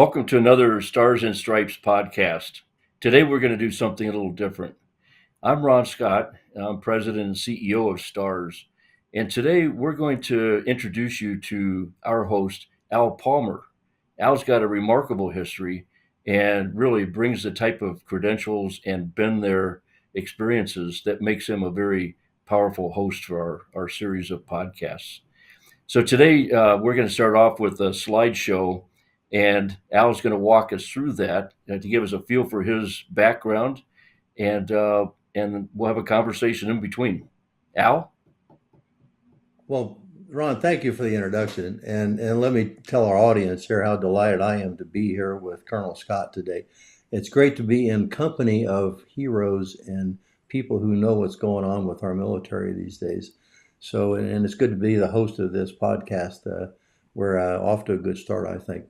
Welcome to another Stars and Stripes podcast. Today we're going to do something a little different. I'm Ron Scott. I'm president and CEO of Stars. And today we're going to introduce you to our host, Al Palmer. Al's got a remarkable history and really brings the type of credentials and been there experiences that makes him a very powerful host for our series of podcasts. So today we're going to start off with a slideshow, and Al's going to walk us through that to give us a feel for his background, and we'll have a conversation in between. Al? Well, Ron, thank you for the introduction. And let me tell our audience here how delighted I am to be here with Colonel Scott today. It's great to be in company of heroes and people who know what's going on with our military these days. So, and it's good to be the host of this podcast. We're off to a good start, I think.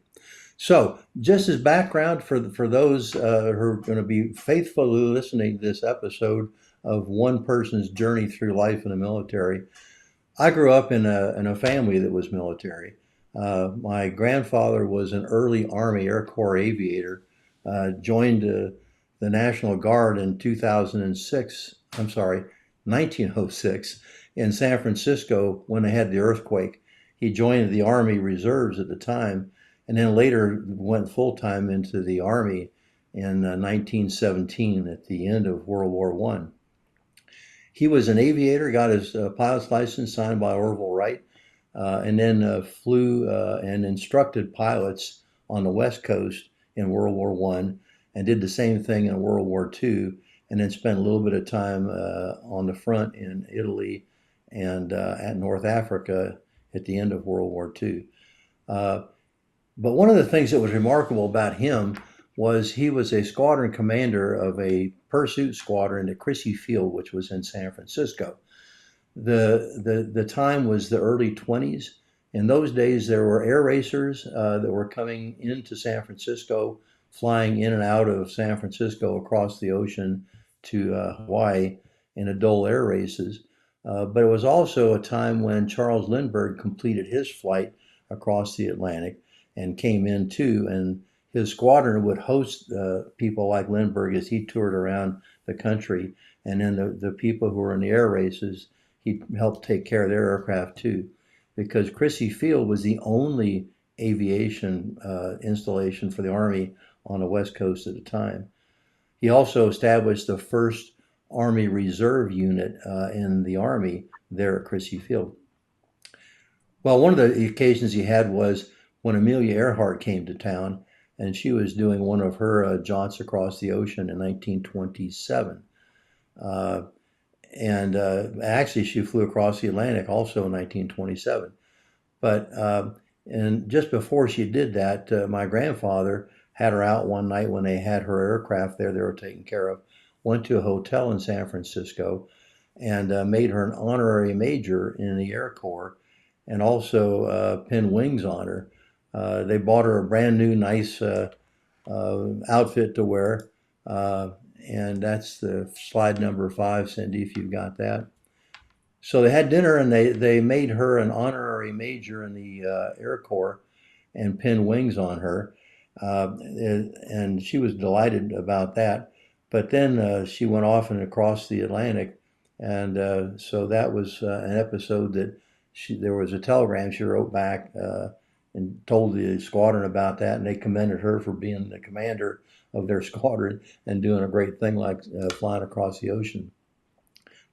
So, just as background for those who are going to be faithfully listening to this episode of one person's journey through life in the military, I grew up in a family that was military. My grandfather was an early Army Air Corps aviator, joined the National Guard in 2006, I'm sorry, 1906, in San Francisco when they had the earthquake. He joined the Army Reserves at the time, and then later went full time into the Army in 1917 at the end of World War One. He was an aviator, got his pilot's license signed by Orville Wright, and then flew and instructed pilots on the West Coast in World War One, and did the same thing in World War Two, and then spent a little bit of time on the front in Italy and at North Africa at the end of World War Two. Uh, but one of the things that was remarkable about him was he was a squadron commander of a pursuit squadron at Crissy Field, which was in San Francisco. The time was the early 20s. In those days, there were air racers that were coming into San Francisco, flying in and out of San Francisco across the ocean to Hawaii in Atoll air races. But it was also a time when Charles Lindbergh completed his flight across the Atlantic and came in too. And his squadron would host people like Lindbergh as he toured around the country. And then the people who were in the air races, he helped take care of their aircraft too, because Crissy Field was the only aviation installation for the Army on the West Coast at the time. He also established the first Army Reserve unit in the Army there at Crissy Field. Well, one of the occasions he had was when Amelia Earhart came to town, and she was doing one of her jaunts across the ocean in 1927. Uh, and actually, she flew across the Atlantic also in 1927. But and just before she did that, my grandfather had her out one night when they had her aircraft there they were taking care of, went to a hotel in San Francisco and made her an honorary major in the Air Corps, and also pinned wings on her. They bought her a brand new, nice outfit to wear. Uh, and that's the slide number 5, Cindy, if you've got that. So they had dinner and they made her an honorary major in the Air Corps and pinned wings on her. And she was delighted about that. But then she went off and across the Atlantic. And so that was an episode that there was a telegram she wrote back and told the squadron about that. And they commended her for being the commander of their squadron and doing a great thing like flying across the ocean.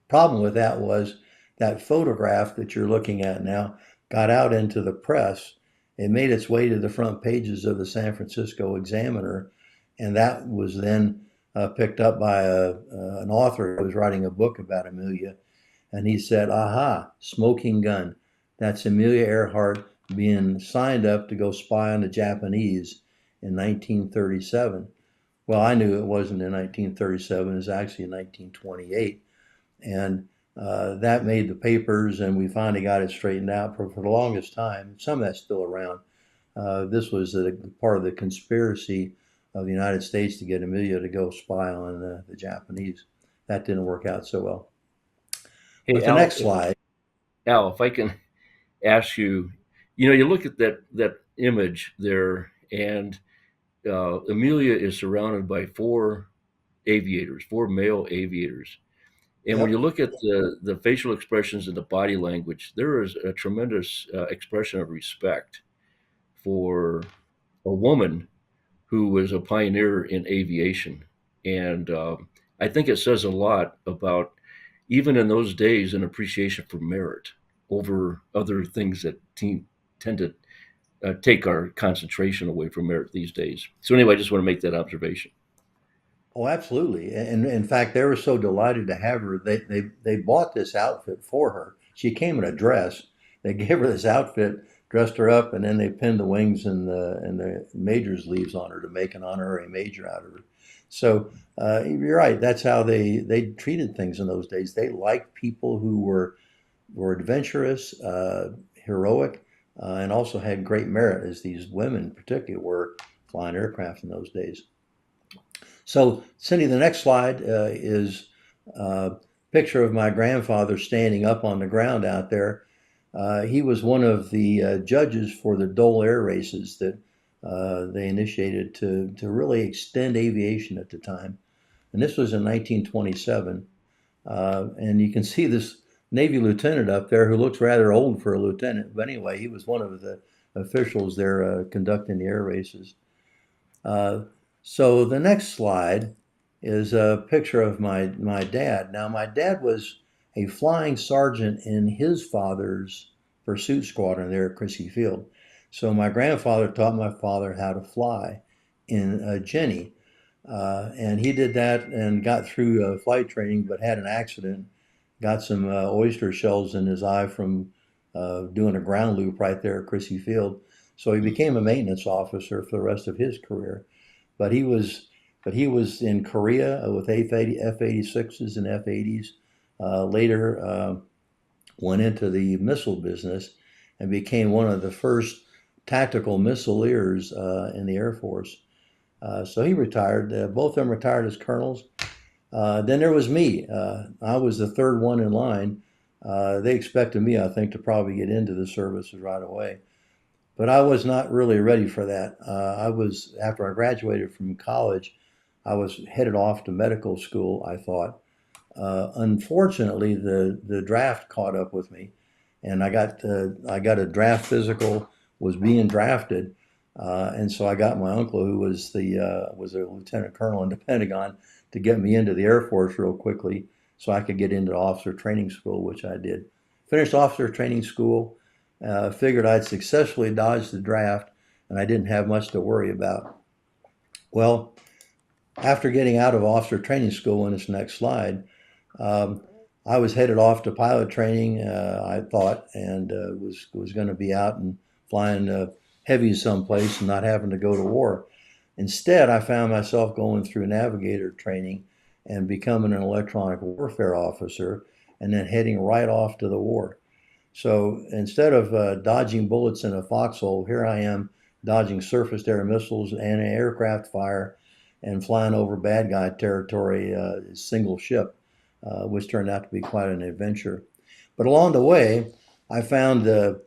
Problem with that was that photograph that you're looking at now got out into the press. It made its way to the front pages of the San Francisco Examiner, and that was then picked up by an author who was writing a book about Amelia. And he said, aha, smoking gun. That's Amelia Earhart being signed up to go spy on the Japanese in 1937. Well, I knew it wasn't in 1937, it was actually in 1928. And that made the papers, and we finally got it straightened out. For the longest time, some of that's still around. This was part of the conspiracy of the United States to get Amelia to go spy on the Japanese. That didn't work out so well. Hey, But the next slide. Al, if I can ask you, you look at that image there, and Amelia is surrounded by four aviators, four male aviators. And when you Yep. look at the facial expressions and the body language, there is a tremendous expression of respect for a woman who was a pioneer in aviation. And I think it says a lot about, even in those days, an appreciation for merit over other things that tend to take our concentration away from merit these days. So, anyway, I just want to make that observation. Oh, absolutely. And in fact, they were so delighted to have her. They bought this outfit for her. She came in a dress. They gave her this outfit, dressed her up, and then they pinned the wings and the major's leaves on her to make an honorary major out of her. So you're right. That's how they treated things in those days. They liked people who were adventurous, heroic, and also had great merit, as these women particularly were flying aircraft in those days. So, Cindy, the next slide is a picture of my grandfather standing up on the ground out there. He was one of the judges for the Dole Air Races that they initiated to really extend aviation at the time. And this was in 1927. And you can see this Navy lieutenant up there who looks rather old for a lieutenant. But anyway, he was one of the officials there conducting the air races. Uh, so the next slide is a picture of my dad. Now, my dad was a flying sergeant in his father's pursuit squadron there at Crissy Field. So my grandfather taught my father how to fly in Jenny. And he did that and got through flight training, but had an accident, got some oyster shells in his eye from doing a ground loop right there at Crissy Field. So he became a maintenance officer for the rest of his career. But he was but he was in Korea with F-86s and F-80s. Later went into the missile business and became one of the first tactical missileers in the Air Force. So he retired. Both of them retired as colonels. Then there was me. I was the third one in line. They expected me, I think, to probably get into the services right away. But I was not really ready for that. After I graduated from college, I was headed off to medical school, I thought. Unfortunately, the draft caught up with me, and I got a draft physical, was being drafted, and so I got my uncle, who was a lieutenant colonel in the Pentagon, to get me into the Air Force real quickly, so I could get into officer training school, which I did. Finished officer training school, figured I'd successfully dodged the draft, and I didn't have much to worry about. Well, after getting out of officer training school in this next slide, um, I was headed off to pilot training, I thought, and was going to be out and flying heavies someplace and not having to go to war. Instead, I found myself going through navigator training and becoming an electronic warfare officer, and then heading right off to the war. So instead of dodging bullets in a foxhole, here I am dodging surface to air missiles and aircraft fire and flying over bad guy territory, single ship, which turned out to be quite an adventure. But along the way, I found a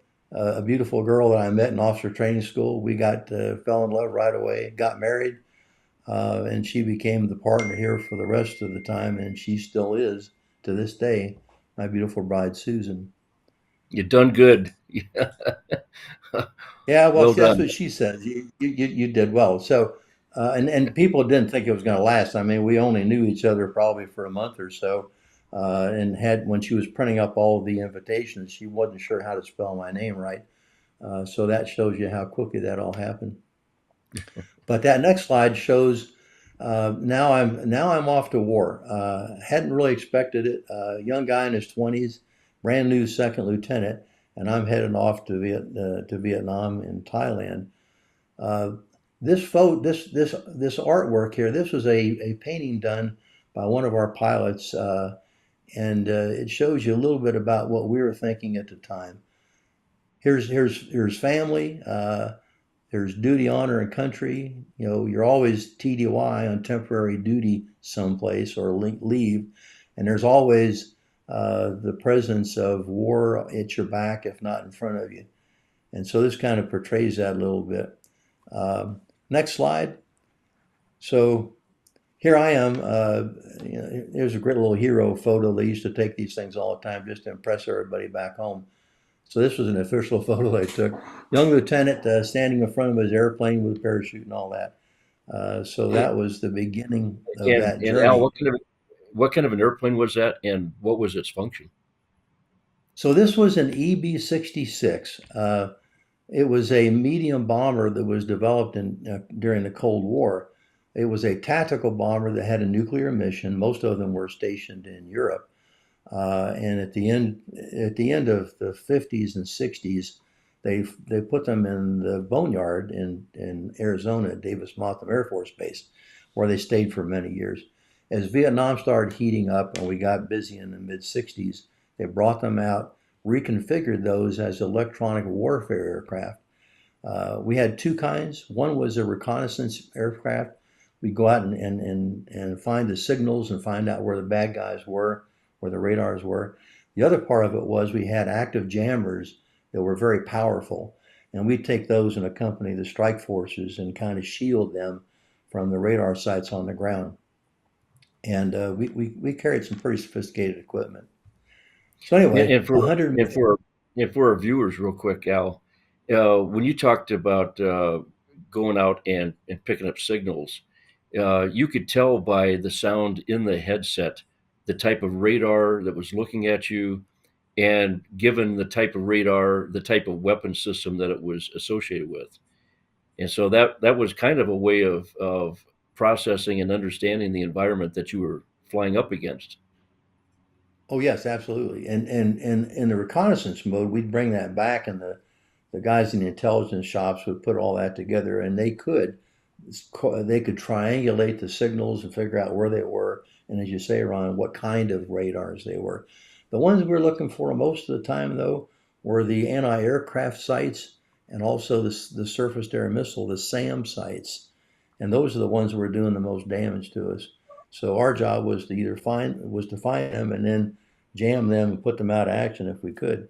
beautiful girl that I met in officer training school. We fell in love right away, got married, and she became the partner here for the rest of the time, and she still is to this day, my beautiful bride, Susan. You done good. Yeah, well, Well see, that's done. what she says. You did well. So, and people didn't think it was going to last. I mean, we only knew each other probably for a month or so, and had when she was printing up all of the invitations, she wasn't sure how to spell my name right. So that shows you how quickly that all happened. But that next slide shows now I'm off to war. Hadn't really expected it. Young guy in his 20s, brand new second lieutenant, and I'm heading off to Vietnam and Thailand. Uh, this artwork here, this was a painting done by one of our pilots, and it shows you a little bit about what we were thinking at the time. Here's family. There's duty, honor, and country. You know, you're always TDY on temporary duty someplace or leave, and there's always the presence of war at your back, if not in front of you. And so this kind of portrays that a little bit. Next slide. So here I am. There's a great little hero photo. They used to take these things all the time just to impress everybody back home. So this was an official photo I took. Young lieutenant standing in front of his airplane with a parachute and all that. So that was the beginning of that And Al, journey. what kind of an airplane was that, and what was its function? So this was an EB-66. It was a medium bomber that was developed during the Cold War. It was a tactical bomber that had a nuclear mission. Most of them were stationed in Europe. And at the end of the 50s and 60s, they put them in the boneyard in Arizona at Davis-Monthan Air Force Base, where they stayed for many years. As Vietnam started heating up and we got busy in the mid 60s, they brought them out, reconfigured those as electronic warfare aircraft. We had two kinds. One was a reconnaissance aircraft. We'd go out and find the signals and find out where the bad guys were, where the radars were. The other part of it was we had active jammers that were very powerful, and we'd take those and accompany the strike forces and kind of shield them from the radar sites on the ground. And we carried some pretty sophisticated equipment. So Yeah, anyway, and for 100. and for and for our viewers, real quick, Al, when you talked about going out and picking up signals, you could tell by the sound in the headset the type of radar that was looking at you, and given the type of radar, the type of weapon system that it was associated with. And so that was kind of a way of processing and understanding the environment that you were flying up against. Oh yes, absolutely. And in the reconnaissance mode, we'd bring that back, and the guys in the intelligence shops would put all that together, and they could triangulate the signals and figure out where they were, and as you say, Ron, what kind of radars they were. The ones we were looking for most of the time, though, were the anti-aircraft sites and also the surface-to-air missile, the SAM sites, and those are the ones that were doing the most damage to us. So our job was to find them and then jam them and put them out of action if we could.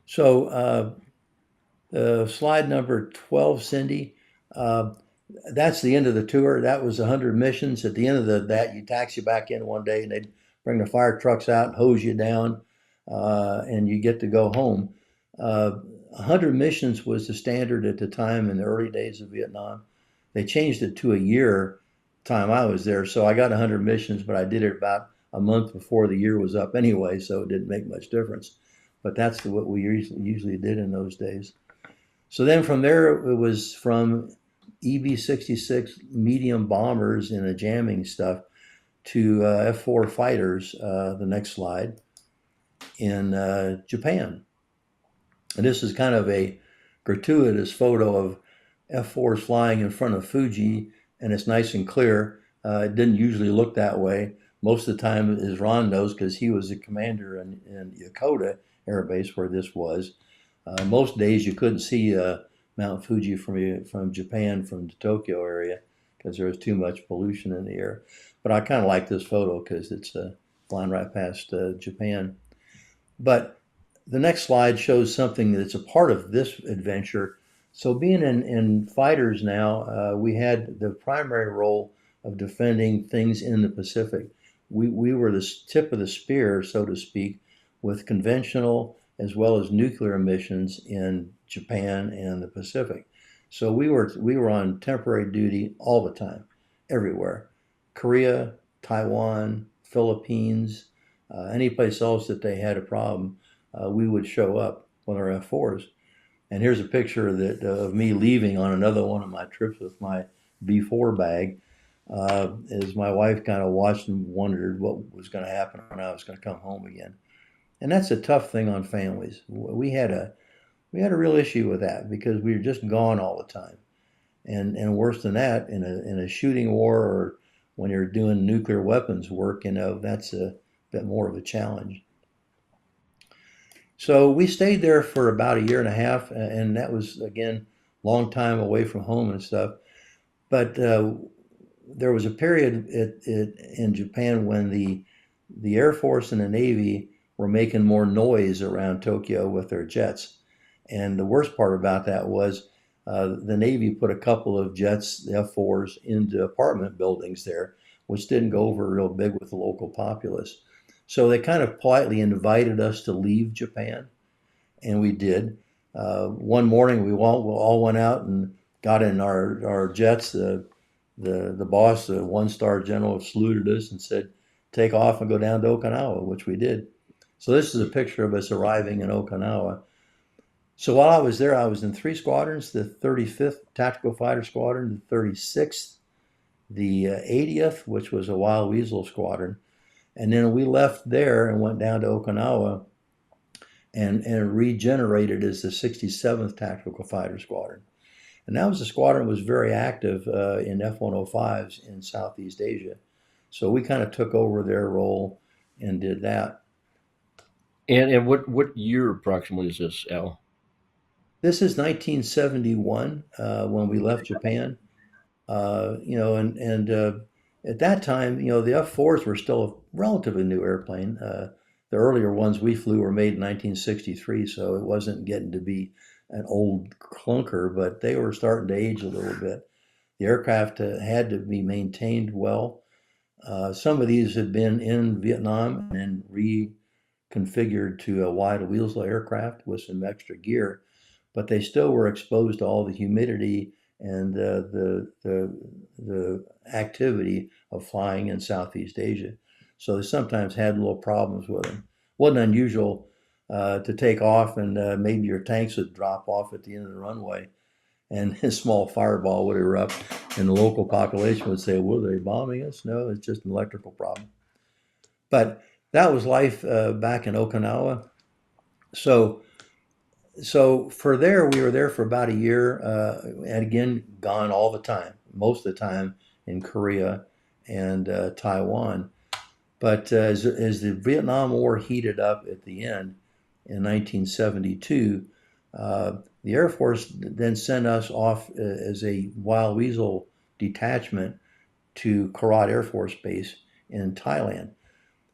So slide number 12, Cindy. Uh, that's the end of the tour. That was 100 missions. At the end of that, you taxi back in one day, and they'd bring the fire trucks out and hose you down, and you get to go home. 100 missions was the standard at the time in the early days of Vietnam. They changed it to a year time I was there, so I got 100 missions, but I did it about a month before the year was up anyway, so it didn't make much difference. But that's what we usually did in those days. So then from there, it was from EB-66 medium bombers and the jamming stuff to F-4 fighters, the next slide, in Japan. And this is kind of a gratuitous photo of F-4s flying in front of Fuji, and it's nice and clear. It didn't usually look that way. Most of the time, as Ron knows, because he was the commander in Yokota Air Base where this was, most days you couldn't see Mount Fuji from Japan, from the Tokyo area, because there was too much pollution in the air. But I kind of like this photo because it's flying right past Japan. But the next slide shows something that's a part of this adventure. So being in fighters now, we had the primary role of defending things in the Pacific. We were the tip of the spear, so to speak, with conventional as well as nuclear missions in Japan and the Pacific. So we were on temporary duty all the time, everywhere. Korea, Taiwan, Philippines, any place else that they had a problem, we would show up with our F4s. And here's a picture of me leaving on another one of my trips with my B4 bag. As my wife kind of watched and wondered what was going to happen when I was going to come home again. And that's a tough thing on families. We had a real issue with that because we were just gone all the time. And worse than that, in a shooting war or when you're doing nuclear weapons work, that's a bit more of a challenge. So we stayed there for about a year and a half, and that was again long time away from home and stuff. But there was a period in Japan when the Air Force and the Navy were making more noise around Tokyo with their jets. And the worst part about that was The Navy put a couple of jets, the F-4s, into apartment buildings there, which didn't go over real big with the local populace. So they kind of politely invited us to leave Japan, and we did. One morning, we all went out and got in our jets. The boss, the one-star general, saluted us and said, "Take off and go down to Okinawa," which we did. So this is a picture of us arriving in Okinawa. So while I was there, I was in three squadrons: the 35th Tactical Fighter Squadron, the 36th, the 80th, which was a Wild Weasel squadron, and then we left there and went down to Okinawa and regenerated as the 67th Tactical Fighter Squadron. And that was a squadron that was very active in F-105s in Southeast Asia. So we kind of took over their role and did that. And what year approximately is this, Al? This is 1971 when we left Japan. And at that time, the F-4s were still a relatively new airplane. The earlier ones we flew were made in 1963, so it wasn't getting to be an old clunker, but they were starting to age a little bit. The aircraft had to be maintained well. Some of these had been in Vietnam and reconfigured to a wide wheelslow aircraft with some extra gear, but they still were exposed to all the humidity and the activity of flying in Southeast Asia. So they sometimes had little problems with them. Wasn't unusual to take off and maybe your tanks would drop off at the end of the runway and a small fireball would erupt and the local population would say, "Were they bombing us?" No, it's just an electrical problem. But that was life back in Okinawa. So so for there, we were there for about a year, and again, gone all the time, most of the time in Korea and Taiwan. But as the Vietnam War heated up at the end in 1972, the Air Force then sent us off as a Wild Weasel detachment to Korat Air Force Base in Thailand.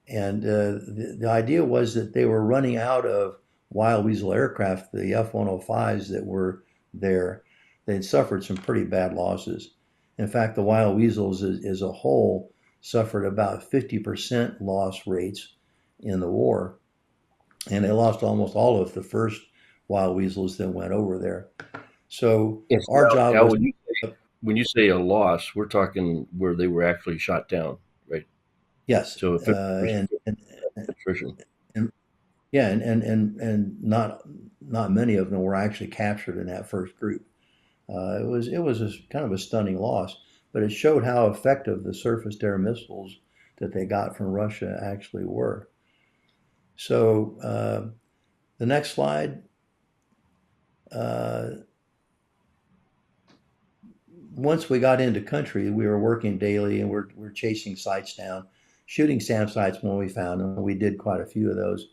And the idea was that they were running out of Wild Weasel aircraft, the F-105s that were there. They'd suffered some pretty bad losses. In fact, the Wild Weasels as a whole suffered about 50% loss rates in the war. And they lost almost all of the first Wild Weasels that went over there. So Yes, our job Al, was, when you say a loss, we're talking where they were actually shot down, right? yes, So 50% and attrition. and yeah, and not many of them were actually captured in that first group. It was a, kind of a stunning loss, but it showed how effective the surface-to-air missiles that they got from Russia actually were. So the next slide. Uh, Once we got into country, we were working daily and we're chasing sites down, shooting SAM sites when we found them. We did quite a few of those.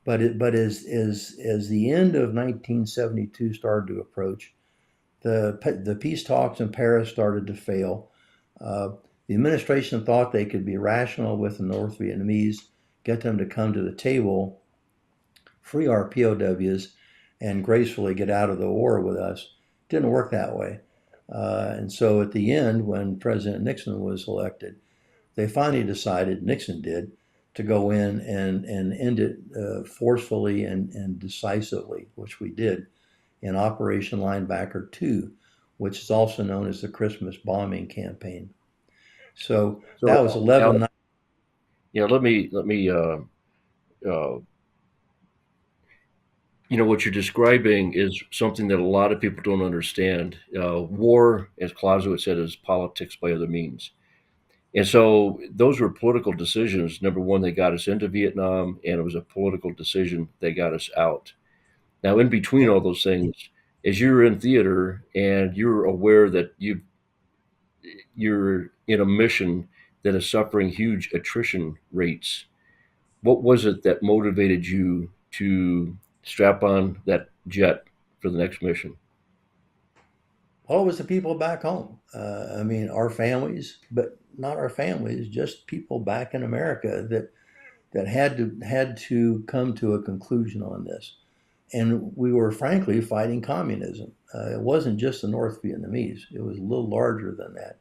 But as the end of 1972 started to approach, the peace talks in Paris started to fail. Uh, the administration thought they could be rational with the North Vietnamese, get them to come to the table, free our POWs, and gracefully get out of the war with us. Didn't work that way. And so at the end, when President Nixon was elected, they finally decided, Nixon did, to go in and end it forcefully and decisively, which we did in Operation Linebacker 2, which is also known as the Christmas bombing campaign. So that So, was Al, 11. let me uh, what you're describing is something that a lot of people don't understand. War, as Clausewitz said, is politics by other means. And so those were political decisions. Number one, they got us into Vietnam, and it was a political decision they got us out. Now, in between all those things, as you're in theater and you're aware that you're in a mission that is suffering huge attrition rates, what was it that motivated you to strap on that jet for the next mission? Well, it was the people back home. I mean, our families, but not our families, just people back in America that had to come to a conclusion on this. And we were frankly fighting communism. it wasn't just the North Vietnamese, it was a little larger than that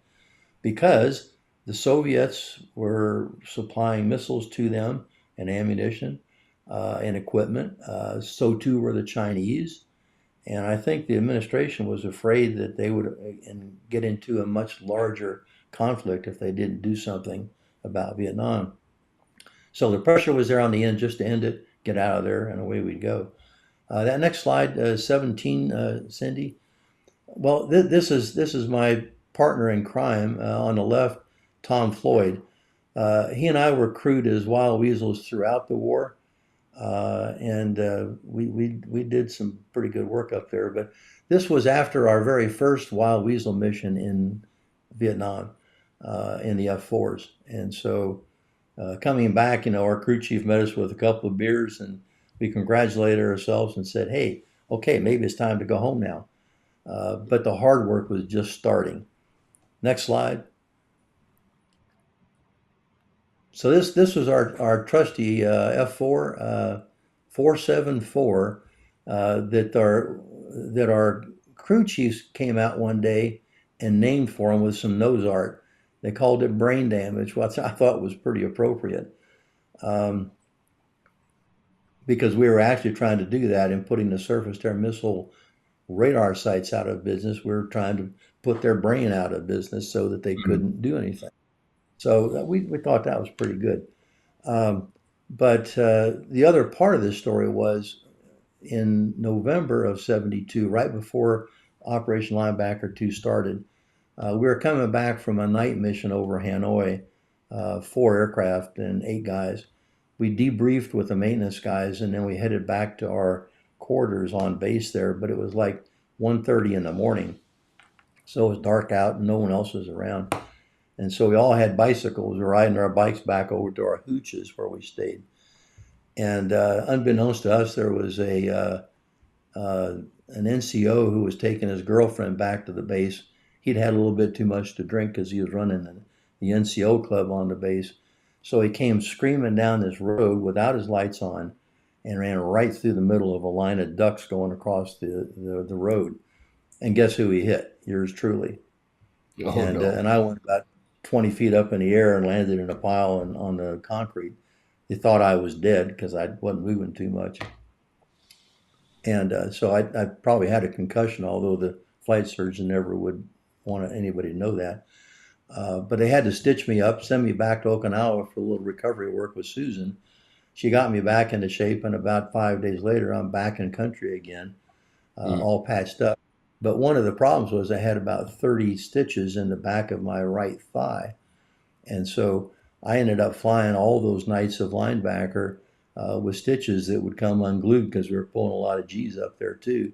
because the Soviets were supplying missiles to them and ammunition and equipment. So too were the Chinese. And I think the administration was afraid that they would get into a much larger conflict if they didn't do something about Vietnam. So the pressure was there on the end just to end it, get out of there, and away we'd go. That next slide, 17, Cindy. Well, this is my partner in crime on the left, Tom Floyd. He and I were crewed as wild weasels throughout the war, and we did some pretty good work up there. But this was after our very first wild weasel mission in Vietnam in the F-4s, and so coming back, our crew chief met us with a couple of beers, and we congratulated ourselves and said, "Hey, okay, maybe it's time to go home now." But the hard work was just starting. Next slide. So this was our trusty F4 474 that our crew chiefs came out one day and named for him with some nose art. They called it brain damage, which I thought was pretty appropriate um, because we were actually trying to do that in putting the surface to air missile radar sites out of business. We were trying to put their brain out of business so that they Mhm. couldn't do anything. So we thought that was pretty good. Um, but the other part of this story was in November of 72, right before Operation Linebacker 2 started, we were coming back from a night mission over Hanoi, 4 aircraft and 8 guys. We debriefed with the maintenance guys, and then we headed back to our quarters on base there, but it was like 1:30 in the morning. So it was dark out and no one else was around. And so we all had bicycles. We were riding our bikes back over to our hooches where we stayed. And unbeknownst to us, there was an NCO who was taking his girlfriend back to the base. He'd had a little bit too much to drink because he was running the NCO club on the base. So he came screaming down this road without his lights on and ran right through the middle of a line of ducks going across the road. And guess who he hit? Yours truly. Oh And no. and I went about 20 feet up in the air and landed in a pile on the concrete. They thought I was dead because I wasn't moving too much. And so I probably had a concussion, although the flight surgeon never would want anybody to know that. But they had to stitch me up, send me back to Okinawa for a little recovery work with Susan. She got me back into shape, and about 5 days later, I'm back in country again, Mm. all patched up. But one of the problems was I had about 30 stitches in the back of my right thigh. And so I ended up flying all those nights of linebacker with stitches that would come unglued because we were pulling a lot of G's up there too.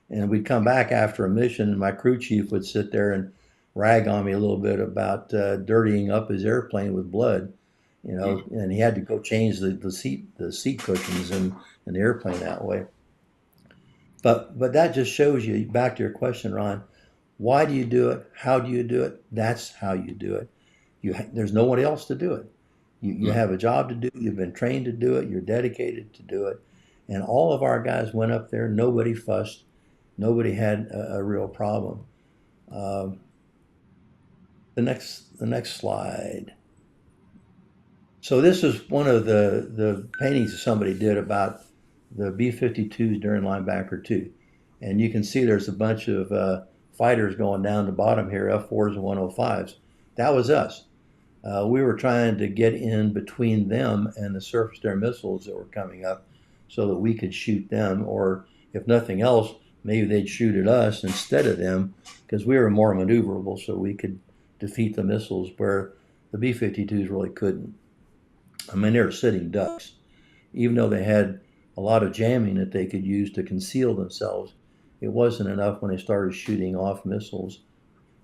And we'd come back after a mission, and my crew chief would sit there and rag on me a little bit about dirtying up his airplane with blood, Mm. and he had to go change the seat cushions in the airplane that way. But that just shows you, back to your question, Ron, why do you do it? How do you do it? That's how you do it. There's no one else to do it. You Mm. have a job to do. You've been trained to do it. You're dedicated to do it. And all of our guys went up there. Nobody fussed. Nobody had a real problem. Um, the next slide. So this is one of the paintings that somebody did about the B-52s during Linebacker 2. And you can see there's a bunch of fighters going down the bottom here, F-4s and 105s. That was us. We were trying to get in between them and the surface-to-air missiles that were coming up so that we could shoot them, or if nothing else, maybe they'd shoot at us instead of them because we were more maneuverable so we could defeat the missiles where the B-52s really couldn't. I mean, they were sitting ducks. Even though they had a lot of jamming that they could use to conceal themselves, it wasn't enough when they started shooting off missiles.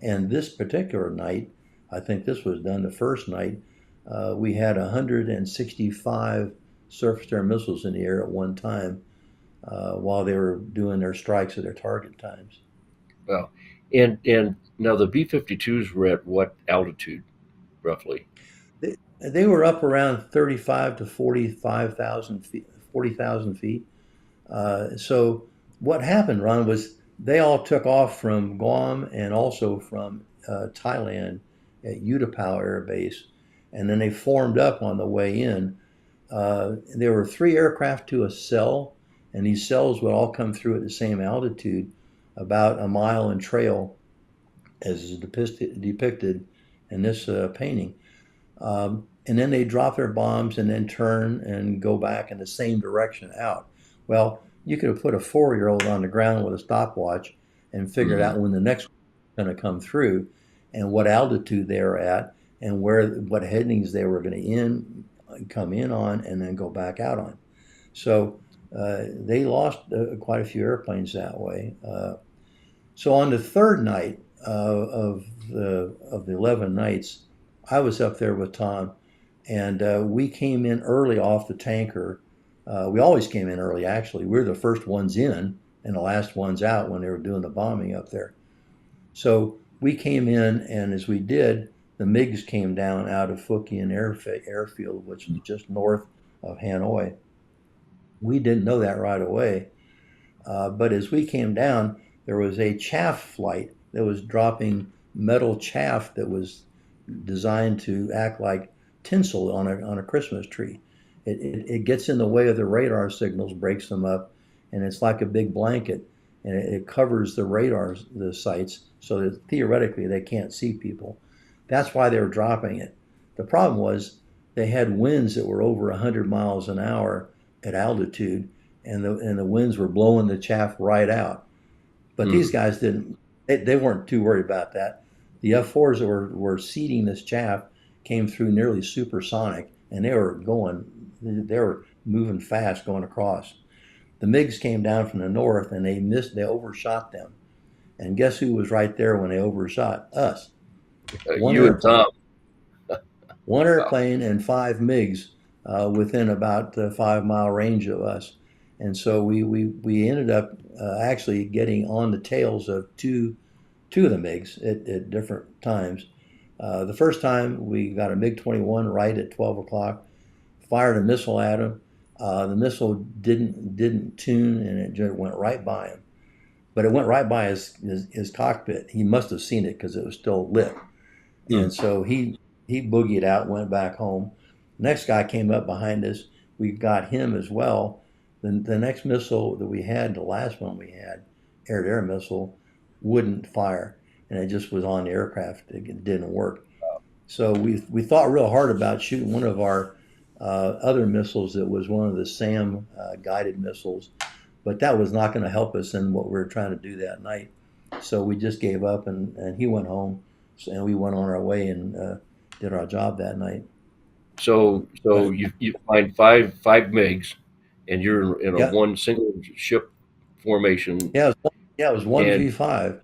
And this particular night, I think this was done the first night, we had 165 surface-to-air missiles in the air at one time while they were doing their strikes at their target times. Well, and now the B-52s were at what altitude roughly? They were up around 35 to 45,000 feet. 40,000 feet. So what happened, Ron, was They all took off from Guam and also from Thailand at Utapao Air Base, and then they formed up on the way in. There were three aircraft to a cell, and these cells would all come through at the same altitude, about a mile in trail, as is depicted in this painting. And then they drop their bombs and then turn and go back in the same direction out. Well, you could have put a 4-year-old on the ground with a stopwatch and figured Mm-hmm. out when the next one was going to come through and what altitude they were at and what headings they were going to come in on and then go back out on. So they lost quite a few airplanes that way. So on the third night of the 11 nights, I was up there with Tom, and we came in early off the tanker. We always came in early, actually. We were the first ones in and the last ones out when they were doing the bombing up there. So we came in, and as we did, the MiGs came down out of Phuoc Airfield, which is just north of Hanoi. We didn't know that right away. But as we came down, there was a chaff flight that was dropping metal chaff that was designed to act like tinsel on a Christmas tree. It gets in the way of the radar signals, breaks them up, and it's like a big blanket, and it covers the sites, so that theoretically they can't see people. That's why they were dropping it. The problem was they had winds that were over 100 miles an hour at altitude, and the winds were blowing the chaff right out. But these Mm. guys didn't. They weren't too worried about that. The F4s that were seeding this chaff came through nearly supersonic, and they were going. They were moving fast going across. The MiGs came down from the north, and they missed. They overshot them. And guess who was right there when they overshot us? One You and airplane. Tom. One Wow. airplane and five MiGs within about 5 mile range of us. And so we ended up actually getting on the tails of two of the MiGs at different times. The first time we got a MiG 21 right at 12 o'clock, fired a missile at him. The missile didn't tune, and it just went right by him. But it went right by his cockpit. He must have seen it because it was still lit. And Mm. so he boogied out, went back home. Next guy came up behind us. We got him as well. The next missile that we had, the last one we had, air-to-air missile, wouldn't fire, and it just was on the aircraft. It didn't work. So we thought real hard about shooting one of our other missiles that was one of the SAM guided missiles, but that was not going to help us in what we were trying to do that night. So we just gave up, and he went home, and we went on our way and did our job that night. So But you find five MiGs, and you're in a yeah, one single ship formation, yeah, it was one and V5.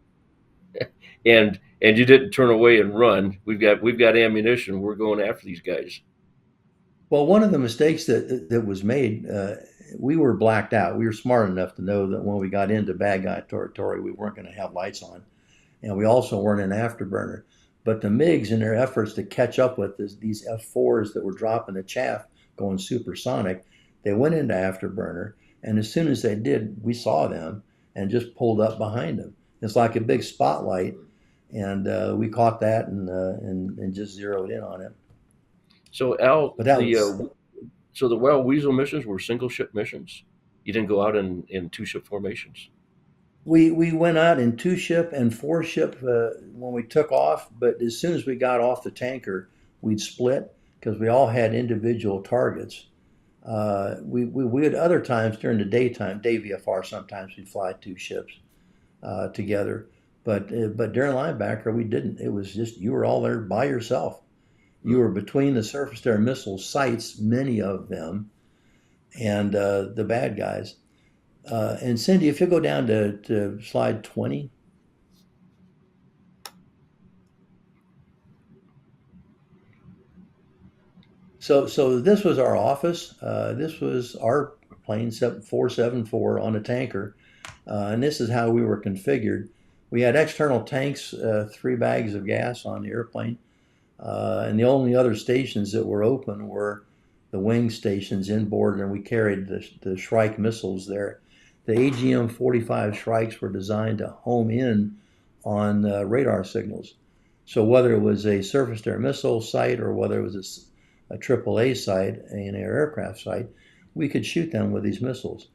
and you didn't turn away and run. We've got ammunition. We're going after these guys. Well, one of the mistakes that was made, we were blacked out. We were smart enough to know that when we got into bad guy territory, we weren't going to have lights on, and we also weren't in afterburner. But the MiGs, in their efforts to catch up with these F4s that were dropping the chaff, going supersonic, they went into afterburner, and as soon as they did, we saw them and just pulled up behind them. It's like a big spotlight, and we caught that and just zeroed in on it. So Al, But that was so the Wild Weasel missions were single ship missions. You didn't go out in two ship formations. we went out in two ship and four ship when we took off, but as soon as we got off the tanker, we'd split because we all had individual targets. We had other times during the daytime, day VFR, sometimes we'd fly two ships together, but during linebacker we didn't. It was just you were all there by yourself. You Mm. were between the surface to air missile sites, many of them, and the bad guys. And Cindy, if you go down to slide 20. So this was our office. This was our plane 474 on a tanker, and this is how we were configured. We had external tanks, 3 bags of gas on the airplane, and the only other stations that were open were the wing stations inboard, and we carried the Shrike missiles there. the AGM-45 strikes were designed to home in on radar signals. So whether it was a surface-to-air missile site or whether it was a AAA site, an aircraft site, we could shoot them with these missiles,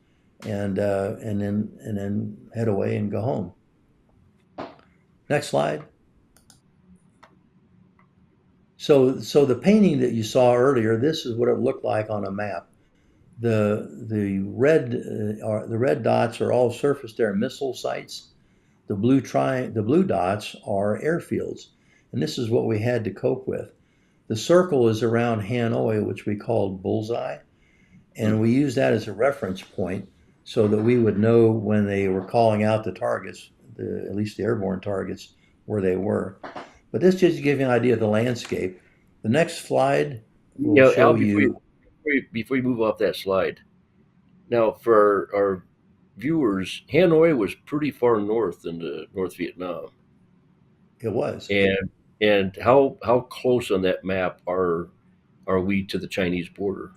and then head away and go home. Next slide. So the painting that you saw earlier, this is what it looked like on a map. The red dots are all surface-to-air missile sites. The blue dots are airfields, and this is what we had to cope with. The circle is around Hanoi, which we called bullseye, and we used that as a reference point so that we would know when they were calling out the targets, at least the airborne targets, where they were. But this just to give you an idea of the landscape. The next slide will Now, Al, show you. before you move off that slide, now for our viewers, Hanoi was pretty far north in the North Vietnam, It was. and how close on that map are we to the Chinese border?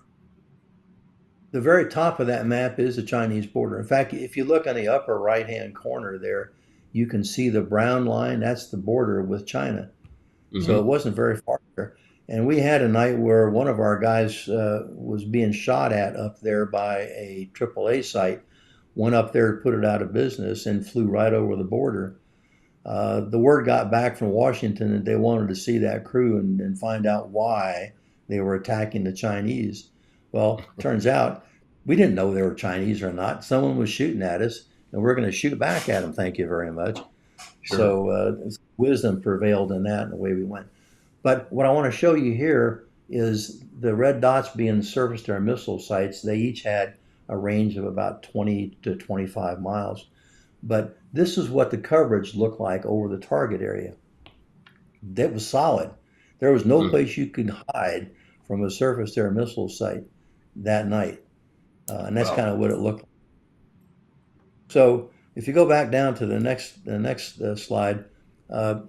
The very top of that map is the Chinese border. In fact, if you look on the upper right-hand corner there, you can see the brown line. That's the border with China. So it Hmm. wasn't very far there. And we had a night where one of our guys was being shot at up there by a AAA site, went up there, put it out of business, and flew right over the border. The word got back from Washington that they wanted to see that crew and find out why they were attacking the Chinese. Well, turns out we didn't know they were Chinese or not. Someone was shooting at us, and we're going to shoot back at them. Thank you very much. Sure. So wisdom prevailed in that, and away we went. But what I want to show you here is the red dots being surface-to-air missile sites. They each had a range of about 20 to 25 miles. But this is what the coverage looked like over the target area. That was solid. There was no Mm. place you could hide from a surface-to-air missile site that night. And that's Wow. kind of what it looked like. So if you go back down to the next slide, uh,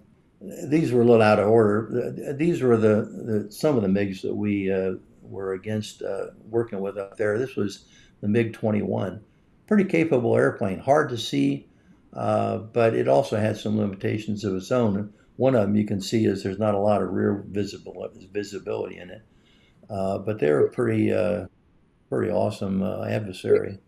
these were a little out of order. These were the some of the MiGs that we were against working with up there. This was the MiG-21, pretty capable airplane, hard to see, but it also had some limitations of its own. One of them you can see is there's not a lot of rear visibility in it, but they're a pretty awesome adversary.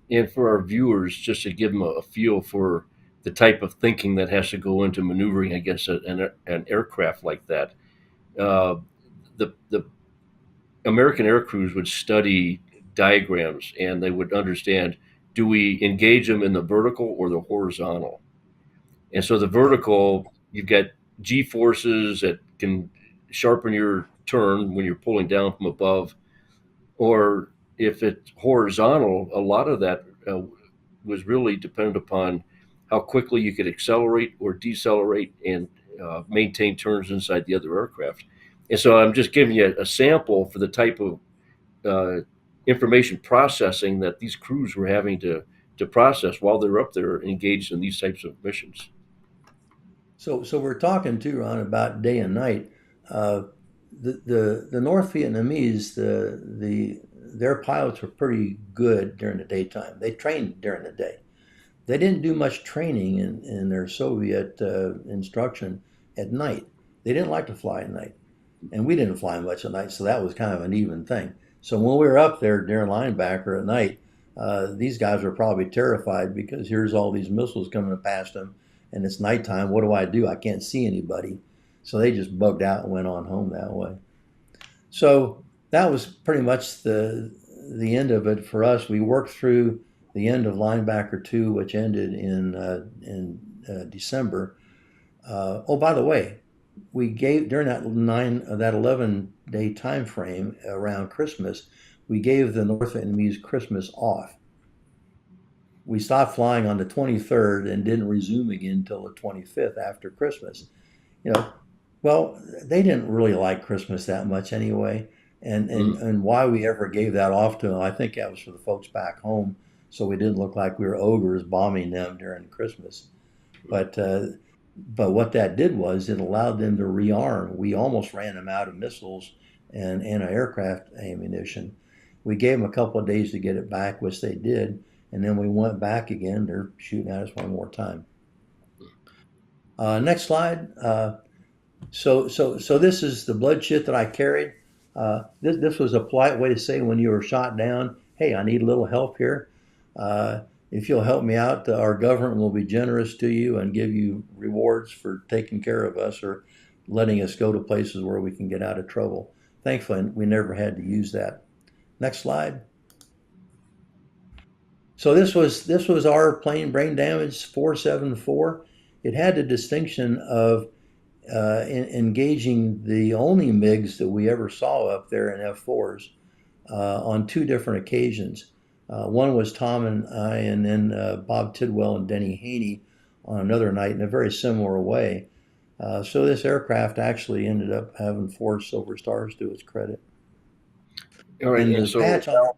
And for our viewers, just to give them a feel for the type of thinking that has to go into maneuvering against an aircraft like that, uh, the American air crews would study diagrams and they would understand, do we engage them in the vertical or the horizontal? And so the Yep. vertical, you've got G forces that can sharpen your turn when you're pulling down from above, or if it's horizontal, a lot of that was really dependent upon how quickly you could accelerate or decelerate and maintain turns inside the other aircraft. And so I'm just giving you a sample for the type of uh, information processing that these crews were having to process while they're up there engaged in these types of missions. So we're talking too, Ron, about day and night. Uh, the North Vietnamese, their pilots were pretty good during the daytime. They trained during the day. They didn't do much training in their Soviet instruction at night. They didn't like to fly at night, and we didn't fly much at night, so that was kind of an even thing. So when we were up there during linebacker at night, these guys were probably terrified because here's all these missiles coming past them, and it's nighttime. What do I do? I can't see anybody. So they just bugged out and went on home that way. So that was pretty much the end of it for us. We worked through the end of linebacker two, which ended in December. Oh, by the way, we gave during that 11-day time frame around Christmas, we gave the North Vietnamese Christmas off. We stopped flying on the 23rd and didn't resume again until the 25th after Christmas. You know, well, they didn't really like Christmas that much anyway. And, and, Mm. and why we ever gave that off to them, I think that was for the folks back home, so we didn't look like we were ogres bombing them during Christmas. But but what that did was it allowed them to rearm. We almost ran them out of missiles and anti-aircraft ammunition. We gave them a couple of days to get it back, which they did, And then we went back again. They're shooting at us one more time. Next slide. So this is the blood shit that I carried. This was a polite way to say when you were shot down, hey, I need a little help here. Uh, if you'll help me out, our government will be generous to you and give you rewards for taking care of us or letting us go to places where we can get out of trouble. Thankfully, we never had to use that. Next slide. So this was our plane, brain damage 474. It had the distinction of engaging the only MiGs that we ever saw up there in F4s on two different occasions. One was Tom and I, and then Bob Tidwell and Denny Haney on another night in a very similar way. So this aircraft actually ended up having 4 silver stars to its credit. All right, And and the so patch on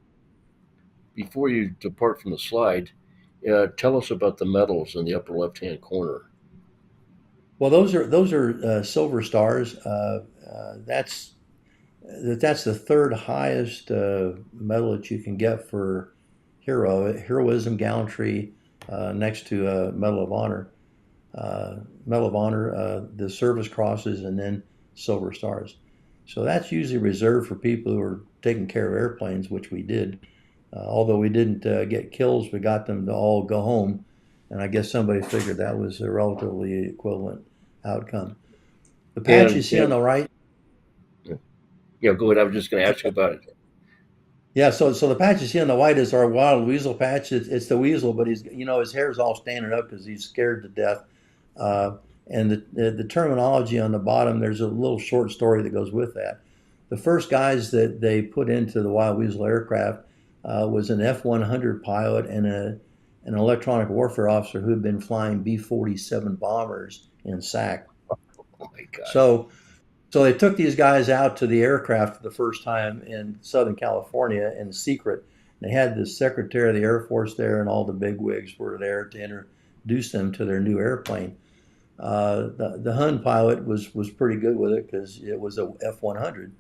before you depart from the slide, tell us about the medals in the upper left-hand corner. well, those are silver stars. That's the third highest medal that you can get for heroism, gallantry, next to Medal of Honor. Medal of Honor, the service crosses, and then silver stars. So that's usually reserved for people who are taking care of airplanes, which we did. Although we didn't get kills, we got them to all go home, and I guess somebody figured that was a relatively equivalent outcome. The patch you And see on the right. yeah, go ahead. I was just going to ask you about it. Yeah, so the patch you see on the white is our wild weasel patch. It's the weasel, but his hair's all standing up because he's scared to death. Uh, and the terminology on the bottom, there's a little short story that goes with that. The first guys that they put into the wild weasel aircraft was an F-100 pilot and an electronic warfare officer who had been flying B-47 bombers in SAC. Oh my God. So they took these guys out to the aircraft for the first time in Southern California in secret. They had the Secretary of the Air Force there, and all the bigwigs were there to introduce them to their new airplane. The Hun pilot was pretty good with it because it was a F-100,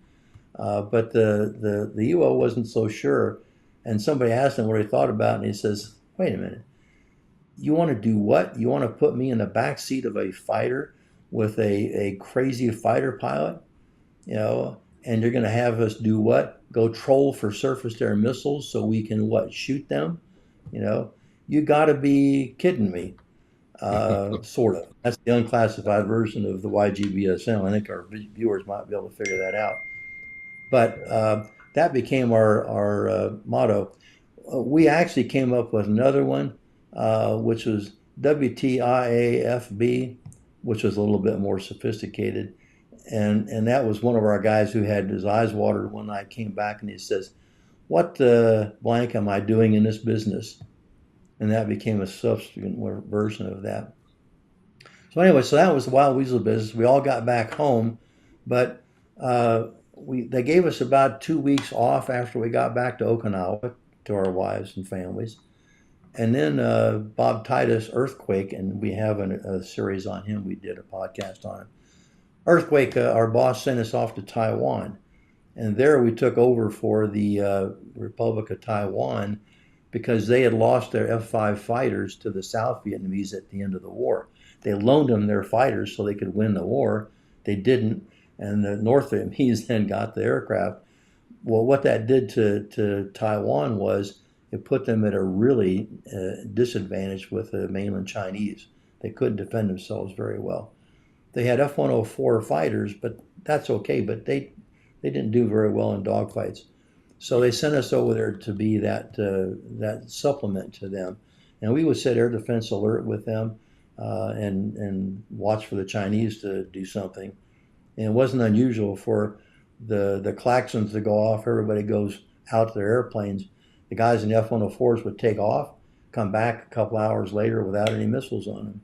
but the UO wasn't so sure. And somebody asked him what he thought about it, and he says, "Wait a minute, you want to do what? You want to put me in the back seat of a fighter with a crazy fighter pilot, and you're going to have us do what? Go troll for surface-to-air missiles so we can what? Shoot them? You know, you got to be kidding me." Sort of. That's the unclassified version of the YGBSM. I think our viewers might be able to figure that out. But that became our motto. We actually came up with another one, which was WTIAFB, which was a little bit more sophisticated. And that was one of our guys who had his eyes watered one night, came back and he says, "What the blank am I doing in this business?" And that became a subsequent version of that. So anyway, so that was the wild weasel business. We all got back home, but they gave us about 2 weeks off after we got back to Okinawa to our wives and families. And then Bob Titus earthquake, and we have a series on him. We did a podcast on it. Earthquake, our boss sent us off to Taiwan, and there we took over for the Republic of Taiwan because they had lost their F-5 fighters to the South Vietnamese at the end of the war. They loaned them their fighters so they could win the war. They didn't, and the North Vietnamese then got the aircraft. Well, what that did to Taiwan was it put them at a really disadvantage with the mainland Chinese. They couldn't defend themselves very well. They had F-104 fighters, but that's okay, but they didn't do very well in dogfights. So they sent us over there to be that supplement to them. And we would set air defense alert with them and watch for the Chinese to do something. And it wasn't unusual for the klaxons to go off. Everybody goes out to their airplanes. The guys in the F-104s would take off, come back a couple hours later without any missiles on them.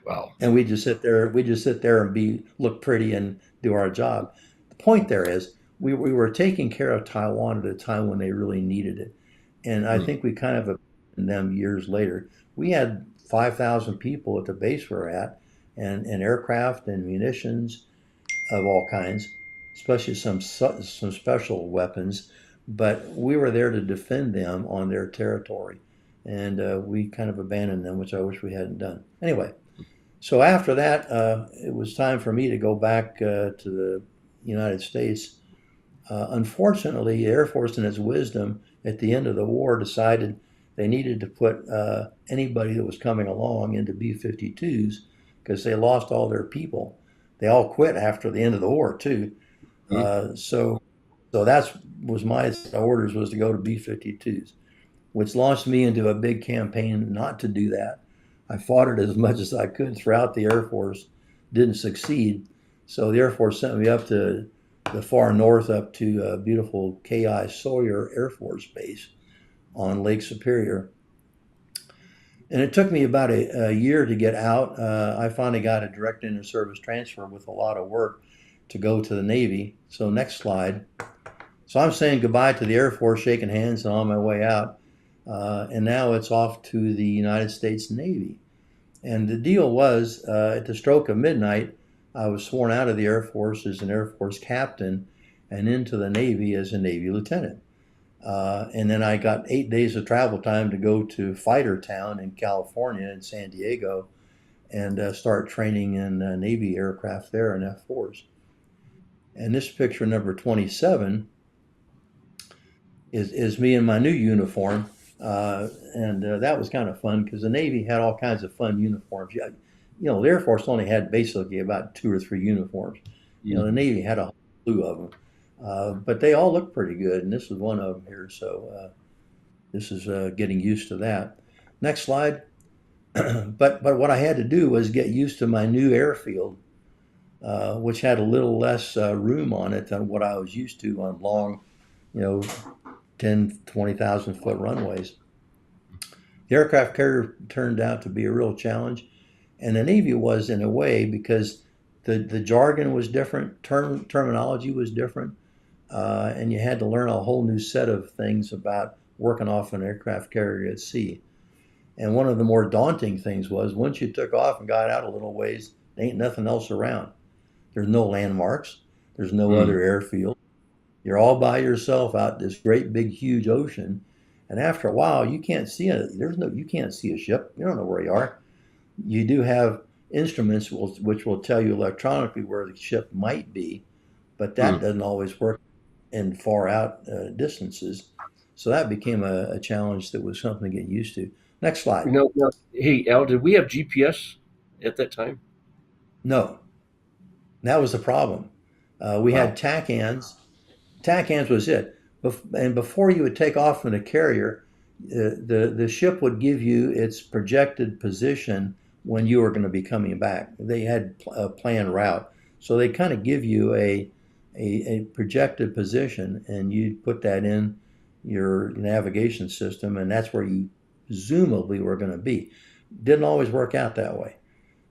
Wow. And we just sit there and look pretty and do our job. The point there is we were taking care of Taiwan at a time when they really needed it. And I think we kind of abandoned them years later. We had 5,000 people at the base we're at, and aircraft and munitions of all kinds, especially some special weapons. but we were there to defend them on their territory. And we kind of abandoned them, which I wish we hadn't done. Anyway, so after that, it was time for me to go back to the United States. Unfortunately, the Air Force, in its wisdom, at the end of the war, decided they needed to put anybody that was coming along into B 52s because they lost all their people. They all quit after the end of the war, too. Mhm. So that's was my orders was to go to B 52s, which launched me into a big campaign not to do that. I fought it as much as I could throughout the Air Force, didn't succeed. So the Air Force sent me up to the far north, up to beautiful K.I. Sawyer Air Force Base on Lake Superior. And it took me about a year to get out. I finally got a direct inter-service transfer with a lot of work to go to the Navy. So next slide. So I'm saying goodbye to the Air Force, shaking hands, and on my way out. And now it's off to the United States Navy. And the deal was, at the stroke of midnight, I was sworn out of the Air Force as an Air Force captain and into the Navy as a Navy lieutenant. And then I got 8 days of travel time to go to Fighter Town in California, in San Diego, and start training in Navy aircraft there in F-4s. And this picture number 27 is me in my new uniform. And that was kind of fun because the Navy had all kinds of fun uniforms. The Air Force only had basically about 2 or 3 uniforms. The Mhm. Navy had a whole slew of them. But they all look pretty good, and this is one of them here. So this is getting used to that. Next slide. But what I had to do was get used to my new airfield, which had a little less room on it than what I was used to on long, you know, 10, 20,000 foot runways. The aircraft carrier turned out to be a real challenge, and the Navy was in a way because the jargon was different, terminology was different, and you had to learn a whole new set of things about working off an aircraft carrier at sea. And one of the more daunting things was once you took off and got out a little ways, there ain't nothing else around. There's no landmarks. There's no Mhm. other airfield. You're all by yourself out this great big huge ocean, and after a while, you can't see it. You can't see a ship. You don't know where you are. You do have instruments which will tell you electronically where the ship might be, but that Mhm. doesn't always work in far out distances. So that became a challenge that was something to get used to. Next slide. Hey, Al, did we have GPS at that time? No, that was the problem. We had Wow. TACANs. TACANs was it. And before you would take off from the carrier, the ship would give you its projected position when you were going to be coming back. They had a planned route, so they kind of give you a projected position, and you put that in your navigation system, and that's where you presumably were going to be. Didn't always work out that way.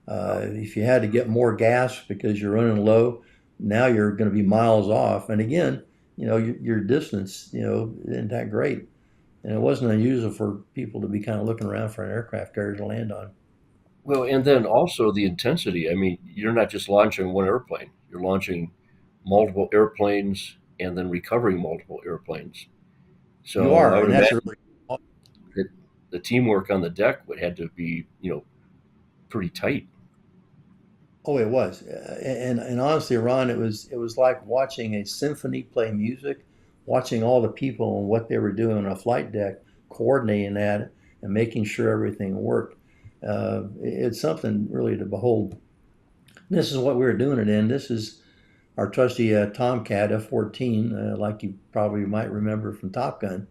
If you had to get more gas because you're running low, now you're going to be miles off. And again, your distance, isn't that great. And it wasn't unusual for people to be kind of looking around for an aircraft carrier to land on. Well, and then also the intensity. I mean, you're not just launching one airplane, you're launching multiple airplanes and then recovering multiple airplanes. You So I are, would and that's imagine really that the teamwork on the deck would have to be, pretty tight. oh, it was, and honestly, Ron, it was like watching a symphony play music, watching all the people and what they were doing on a flight deck, coordinating that and making sure everything worked. It's something really to behold. This is what we were doing it in. This is our trusty Tomcat F-14, like you probably might remember from Top Gun.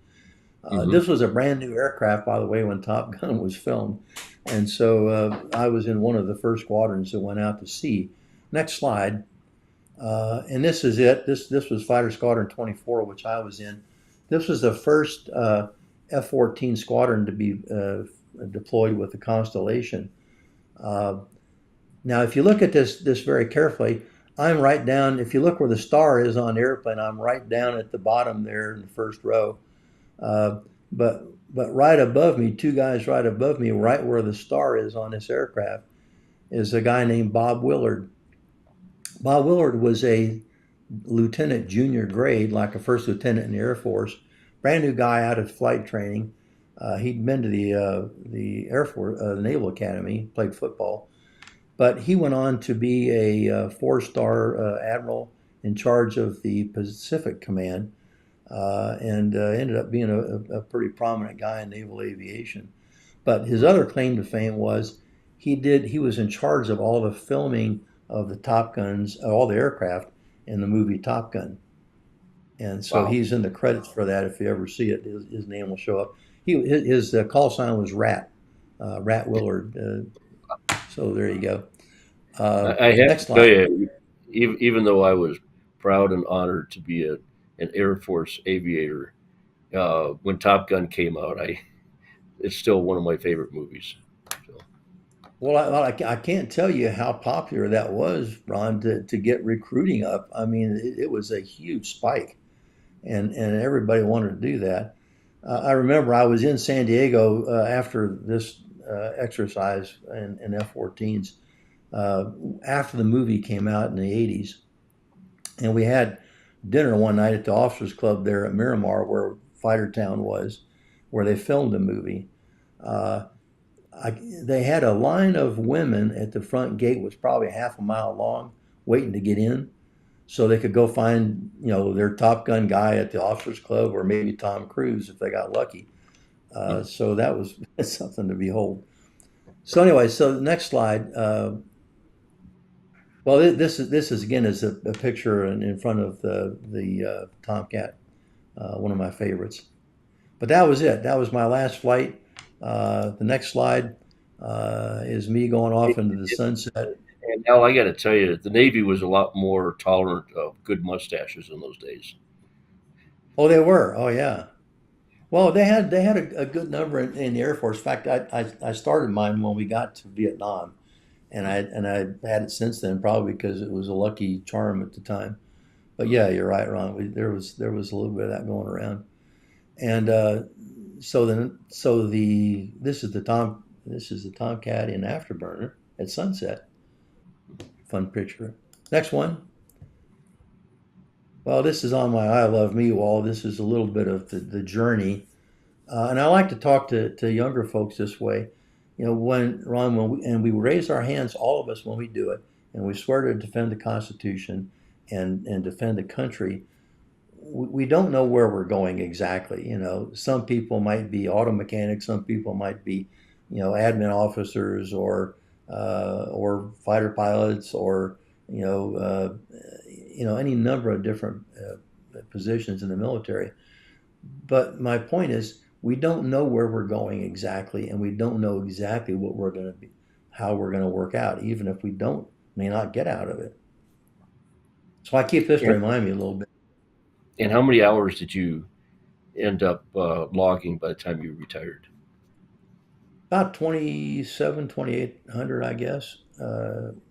Hmm. This was a brand new aircraft, by the way, when Top Gun was filmed. And so I was in one of the first squadrons that went out to sea. Next slide. And this is it. This was Fighter Squadron 24, which I was in. This was the first F-14 squadron to be deployed with the Constellation. Uh, Now, if you look at this very carefully, I'm right down. If you look where the star is on the airplane, I'm right down at the bottom there in the first row. Uh, but right above me, two guys right above me, right where the star is on this aircraft, is a guy named Bob Willard. Bob Willard was a lieutenant junior grade, like a first lieutenant in the Air Force, brand new guy out of flight training. He'd been to the Air Force, the Naval Academy, played football, but he went on to be a four-star admiral in charge of the Pacific Command, and ended up being a pretty prominent guy in naval aviation. But his other claim to fame was he was in charge of all the filming of the Top Guns, all the aircraft in the movie Top Gun. And so Wow. he's in the credits for that. If you ever see it, his name will show up. His call sign was Rat, Rat Willard. So there you go. I have Next to tell slide. you, even though I was proud and honored to be an Air Force aviator, when Top Gun came out, it's still one of my favorite movies. So, Well, I can't tell you how popular that was, Ron, to get recruiting up. I mean, it was a huge spike, and everybody wanted to do that. I remember I was in San Diego after this exercise in F-14s, uh, after the movie came out in the 80s, and we had dinner one night at the Officers Club there at Miramar, where Fighter Town was, where they filmed the movie. Uh, they had a line of women at the front gate, was probably half a mile long, waiting to get in, so they could go find their Top Gun guy at the Officers Club, or maybe Tom Cruise if they got lucky. mhm. So that was something to behold. So anyway, so the next slide. Well, this is again is a picture in front of the Tomcat, one of my favorites. But that was it. That was my last flight. The next slide is me going off into the sunset. And Al, I got to tell you, the Navy was a lot more tolerant of good mustaches in those days. Oh, they were. Oh, yeah. Well, they had a good number in the Air Force. In fact, I started mine when we got to Vietnam, and I had it since then, probably because it was a lucky charm at the time. But yeah, you're right, Ron. There was a little bit of that going around, and so this is the Tomcat in Afterburner at sunset. Fun picture. Next one. Well, this is on my I Love Me wall. This is a little bit of the journey. And I like to talk to younger folks this way. When Ron, when we raise our hands, all of us, when we do it, and we swear to defend the Constitution and defend the country, we don't know where we're going exactly. Some people might be auto mechanics, some people might be, admin officers or fighter pilots or you know uh, any number of different positions in the military. But my point is, we don't know where we're going exactly, and we don't know exactly what we're going to be, how we're going to work out, even if we don't may not get out of it. So I keep this to And, remind me a little bit. and how many hours did you end up logging by the time you retired? About 27, 2,800, I guess.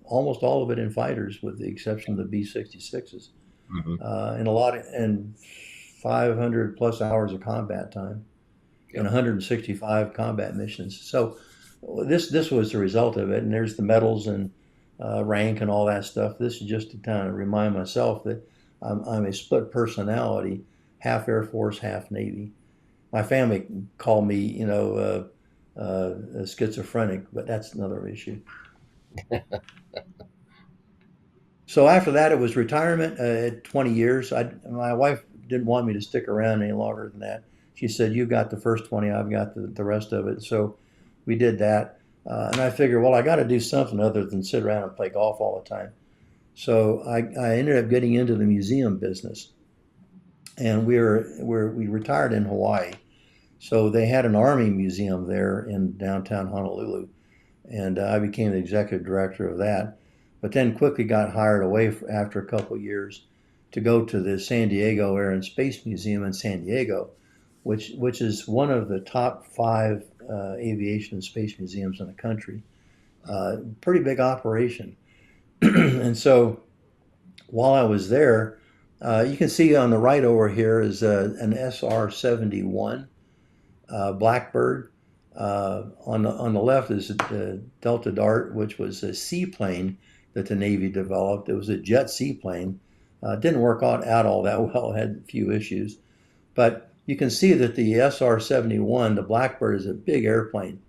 Almost all of it in fighters, with the exception of the B-66s, Hmm. and 500 plus hours of combat time, and Yep. 165 combat missions. So this was the result of it. And there's the medals and rank and all that stuff. This is just to kind of remind myself that I'm a split personality, half Air Force, half Navy. My family called me, schizophrenic, but that's another issue. So after that, it was retirement at 20 years. My wife didn't want me to stick around any longer than that. She said, "You got the first 20, I've got the rest of it." So we did that. And I figured, well, I got to do something other than sit around and play golf all the time. So I ended up getting into the museum business. And we retired in Hawaii. So they had an Army museum there in downtown Honolulu. And I became the executive director of that. But then quickly got hired away after a couple of years to go to the San Diego Air and Space Museum in San Diego, which is one of the top five aviation and space museums in the country. Pretty big operation. And so while I was there, you can see on the right over here is an SR-71 Blackbird. On the left is the Delta Dart, which was a seaplane that the Navy developed. It was a jet seaplane, Didn't work out all that well, had a few issues. But you can see that the SR-71, the Blackbird, is a big airplane.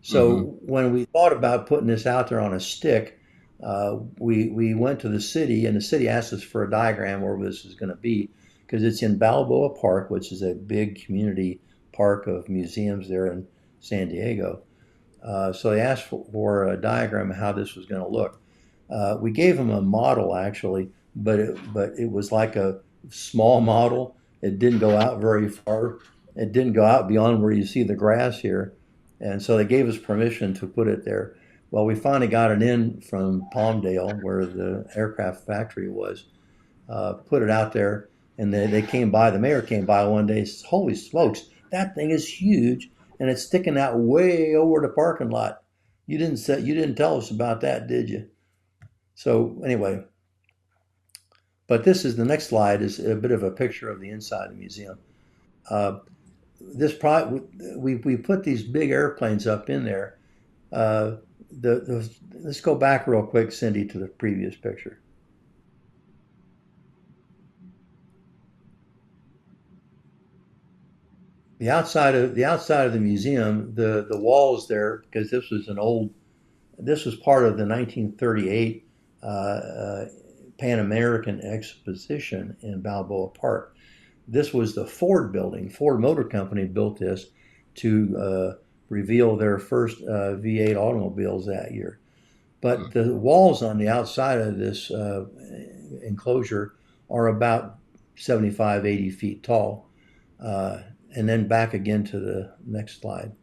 Mm-hmm. So when we thought about putting this out there on a stick, we went to the city, and the city asked us for a diagram where this is going to be, because it's in Balboa Park, which is a big community park of museums there in San Diego. So they asked for a diagram of how this was going to look. We gave them a model actually, but it was like a small model. It didn't go out very far. It didn't go out beyond where you see the grass here, and so they gave us permission to put it there. Well, we finally got it in from Palmdale, where the aircraft factory was. Put it out there, and they came by. The mayor came by one day. Says, "Holy smokes, that thing is huge, and it's sticking out way over the parking lot. You didn't tell us about that, did you?" So anyway, but this is the next slide is a bit of a picture of the inside of the museum. Uh, this pro we put these big airplanes up in there. Uh, let's go back real quick, Cindy, to the previous picture. The outside of the museum, the walls there, because this was part of the 1938 Pan American Exposition in Balboa Park. This was the Ford building. Ford Motor Company built this to reveal their first V8 automobiles that year. But the walls on the outside of this enclosure are about 75, 80 feet tall. And then back again to the next slide.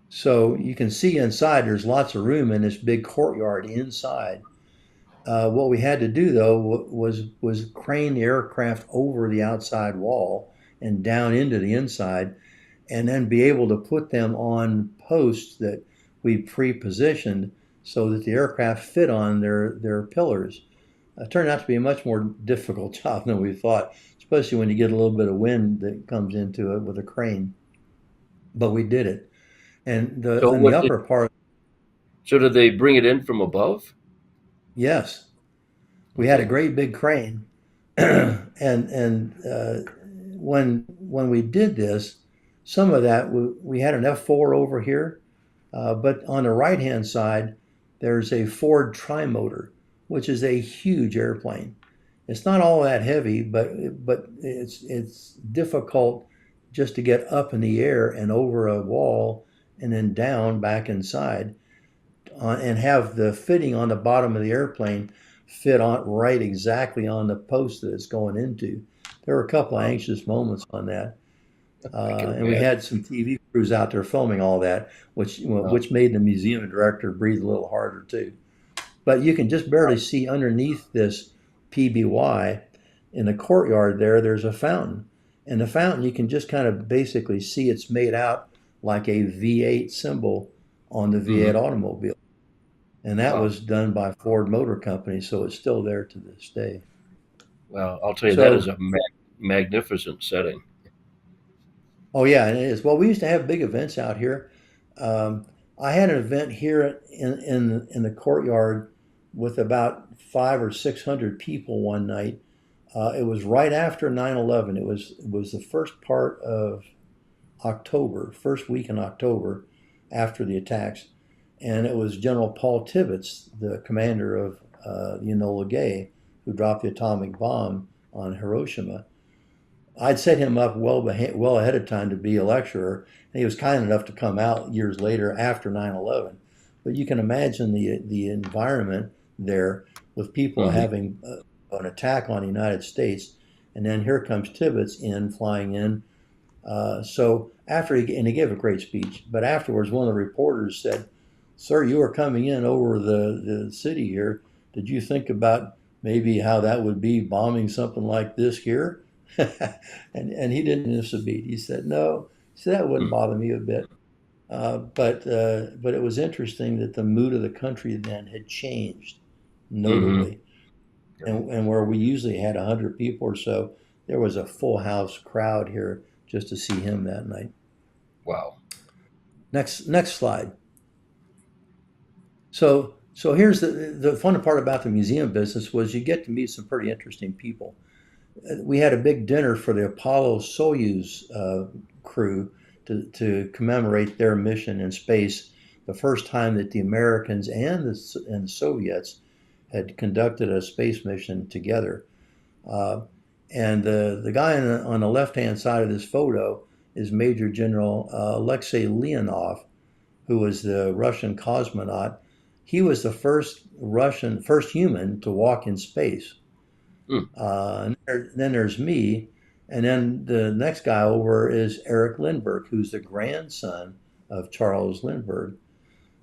So you can see inside there's lots of room in this big courtyard inside. What we had to do though was crane the aircraft over the outside wall and down into the inside, and then be able to put them on posts that we pre-positioned so that the aircraft fit on their pillars. It turned out to be a much more difficult job than we thought, especially when you get a little bit of wind that comes into it with a crane. But we did it. And So in the what did upper part, so did they bring it in from above? yes, we had a Okay. great big crane, and when we did this, some of that we had an F-4 over here, but on the right hand side there's a Ford Trimotor, which is a huge airplane. It's not all that heavy, but it's difficult just to get up in the air and over a wall and then down back inside, and have the fitting on the bottom of the airplane fit on right exactly on the post that it's going into. There were a couple of Wow. anxious moments on that, I can and we imagine. had some TV crews out there filming all that, Wow. which made the museum director breathe a little harder too. But you can just barely see underneath this PBY in the courtyard there. There's a fountain, and the fountain you can just kind of basically see it's made out like a V8 symbol on the V8 Hmm. automobile. And that Wow. was done by Ford Motor Company, so it's still there to this day. Well, I'll tell you that is So, a magnificent setting. oh yeah, and it is. Well, we used to have big events out here. Um, I had an event here in the courtyard with about 500 or 600 people one night. It was right after 9/11. It was the first part of October, first week in October after the attacks, and it was General Paul Tibbets, the commander of the Enola Gay, who dropped the atomic bomb on Hiroshima. I'd set him up well ahead of time to be a lecturer, and he was kind enough to come out years later after 9/11. But you can imagine the environment there with people Hmm. having an attack on the United States, and then here comes Tibbets flying in. So after he gave a great speech, but afterwards, one of the reporters said, "Sir, you are coming in over the city here. Did you think about maybe how that would be bombing something like this here?" And he didn't miss a beat. He said, "No." He said, "That wouldn't bother me a bit." But it was interesting that the mood of the country then had changed Hmm. notably, and where we usually had 100 people or so, there was a full house crowd here just to see him that night. Wow. Next slide. So So here's the fun part about the museum business was you get to meet some pretty interesting people. We had a big dinner for the Apollo Soyuz crew to commemorate their mission in space, the first time that the Americans and the Soviets had conducted a space mission together. Uh, and the guy on the left hand side of this photo is Major General Alexei Leonov, who was the Russian cosmonaut. He was the first human to walk in space. Hmm. Then there's me, and then the next guy over is Eric Lindbergh, who's the grandson of Charles Lindbergh.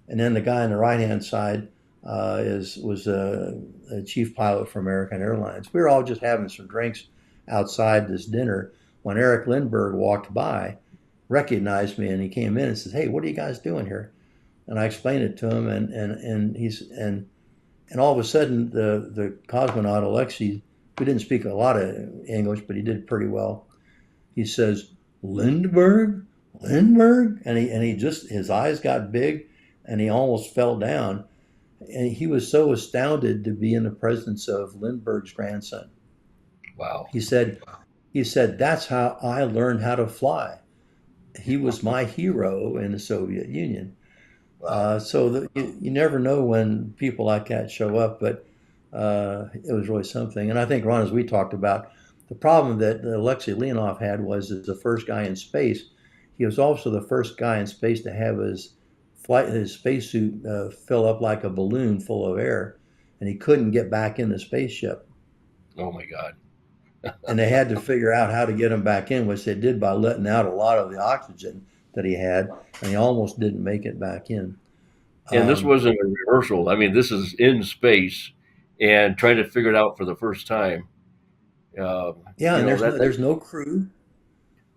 And then the guy on the right hand side was a chief pilot for American Airlines. We were all just having some drinks outside this dinner when Eric Lindbergh walked by, recognized me, and he came in and says, "Hey, what are you guys doing here?" And I explained it to him, and all of a sudden the cosmonaut Alexei, who didn't speak a lot of English, but he did pretty well, he says, "Lindbergh, Lindbergh," and he just his eyes got big, and he almost fell down, and he was so astounded to be in the presence of Lindbergh's grandson. Wow. He said, "That's how I learned how to fly. He was my hero in the Soviet Union." Wow. You never know when people like that show up, but it was really something. And I think, Ron, as we talked about, the problem that Alexei Leonov had was as the first guy in space, he was also the first guy in space to have his spacesuit fill up like a balloon full of air, and he couldn't get back in the spaceship. Oh my God. And they had to figure out how to get him back in, which they did by letting out a lot of the oxygen that he had, and he almost didn't make it back in. And this Um, wasn't a rehearsal. I mean, this is in space and trying to figure it out for the first time. yeah, and there's no crew.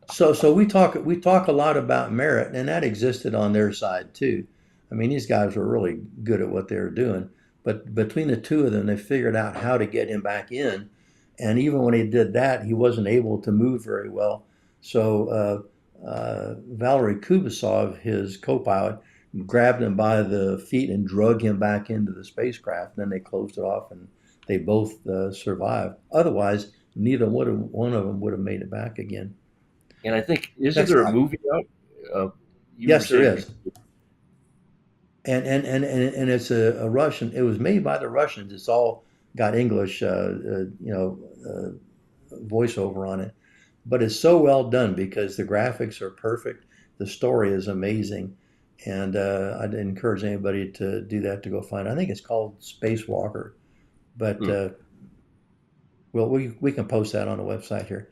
So we talk a lot about merit, and that existed on their side too. I mean, these guys were really good at what they were doing, but between the two of them, they figured out how to get him back in. And even when he did that, he wasn't able to move very well. So Valery Kubasov, his co-pilot, grabbed him by the feet and drug him back into the spacecraft. And then they closed it off, and they both survived. Otherwise, neither one of them would have made it back again. And I think, isn't Next there a slide. movie out? You were Yes, there saying is. And it's a Russian. It was made by the Russians. It's all got English, voiceover on it, but it's so well done because the graphics are perfect. The story is amazing, and I'd encourage anybody to do that to go find it. I think it's called Spacewalker, but hmm, well, we can post that on the website here.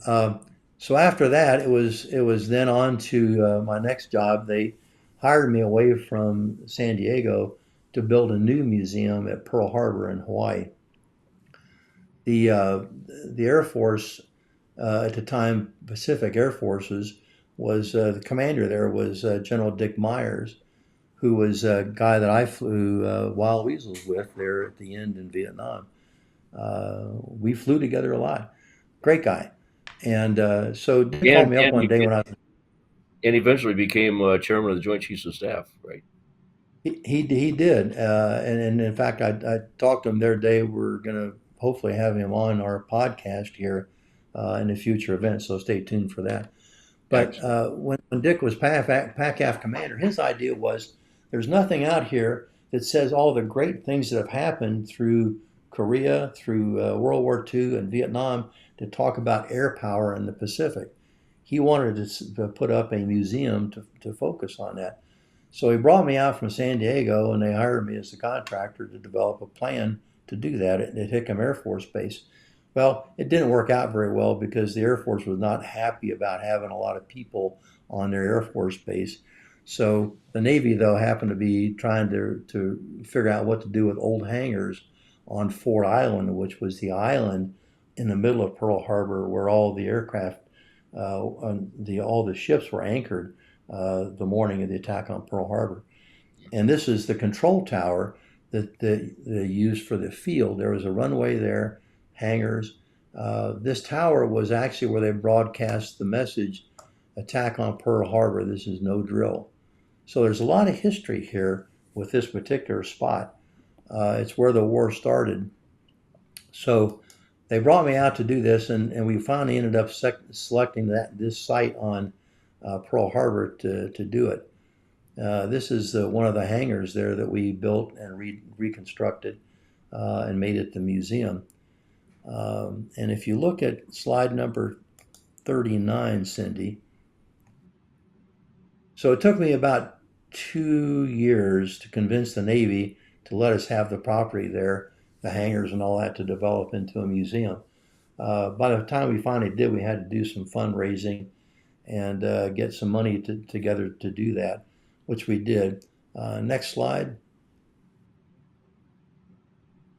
Um, so after that, it was then on to my next job. They hired me away from San Diego to build a new museum at Pearl Harbor in Hawaii. The uh, the Air Force at the time, Pacific Air Forces, was the commander there was General Dick Myers, who was a guy that I flew Wild Weasels with there at the end in Vietnam. We flew together a lot. Great guy. And so Dick called and me up and one day beca- when and eventually became chairman of the Joint Chiefs of Staff, right? he did, and in fact I talked to him the other day. We're going to hopefully have him on our podcast here in a future event, so stay tuned for that. But Excellent. when Dick was PACAF commander, his idea was there's nothing out here that says all the great things that have happened through Korea, through World War II and Vietnam to talk about air power in the Pacific. He wanted to put up a museum to focus on that. So he brought me out from San Diego, and they hired me as the contractor to develop a plan to do that at Hickam Air Force Base. Well, it didn't work out very well because the Air Force was not happy about having a lot of people on their Air Force base. So the Navy, though, happened to be trying to figure out what to do with old hangars on Ford Island, which was the island in the middle of Pearl Harbor where all the aircraft, all the ships were anchored the morning of the attack on Pearl Harbor. And this is the control tower that they used for the field. There was a runway there, hangars. This tower was actually where they broadcast the message, attack on Pearl Harbor, this is no drill. So there's a lot of history here with this particular spot. It's where the war started. So they brought me out to do this, and we finally ended up selecting this site on Pearl Harbor to do it. This is one of the hangars there that we built and reconstructed and made it the museum. And if you look at slide number 39, Cindy, so it took me about 2 years to convince the Navy to let us have the property there, the hangars and all that, to develop into a museum. By the time we finally did, we had to do some fundraising and get some money together to do that, which we did. Next slide.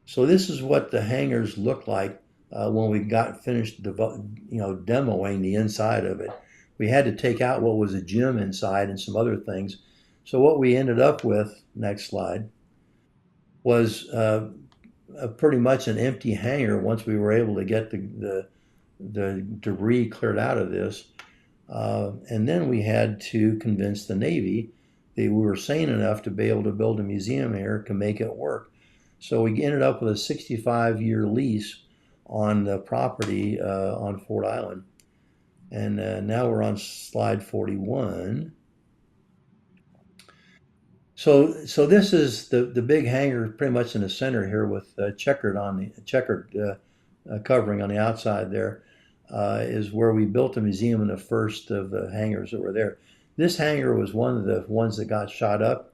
So this is what the hangars looked like when we got finished, demoing the inside of it. We had to take out what was a gym inside and some other things. So what we ended up with, next slide, was pretty much an empty hangar once we were able to get the debris cleared out of this. And then we had to convince the Navy that we were sane enough to be able to build a museum here to make it work. So we ended up with a 65-year lease on the property on Ford Island. And now we're on slide 41. So this is the big hangar pretty much in the center here with checkered covering on the outside there is where we built the museum in the first of the hangars that were there. This hangar was one of the ones that got shot up.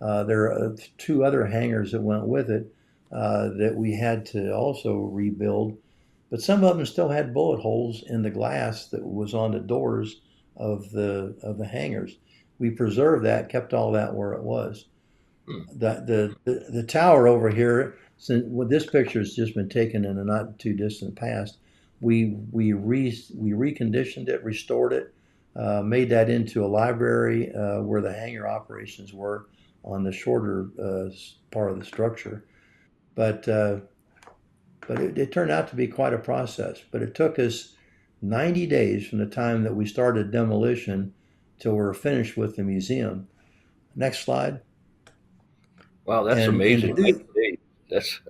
There are two other hangars that went with it that we had to also rebuild, but some of them still had bullet holes in the glass that was on the doors of the hangars. We preserved that, kept all that where it was. The tower over here, since well, this picture has just been taken in a not too distant past, we reconditioned it, restored it, made that into a library where the hangar operations were on the shorter part of the structure. But it turned out to be quite a process. But it took us 90 days from the time that we started demolition till we were finished with the museum. Next slide. Wow, that's And to amazing. 90 do days. That's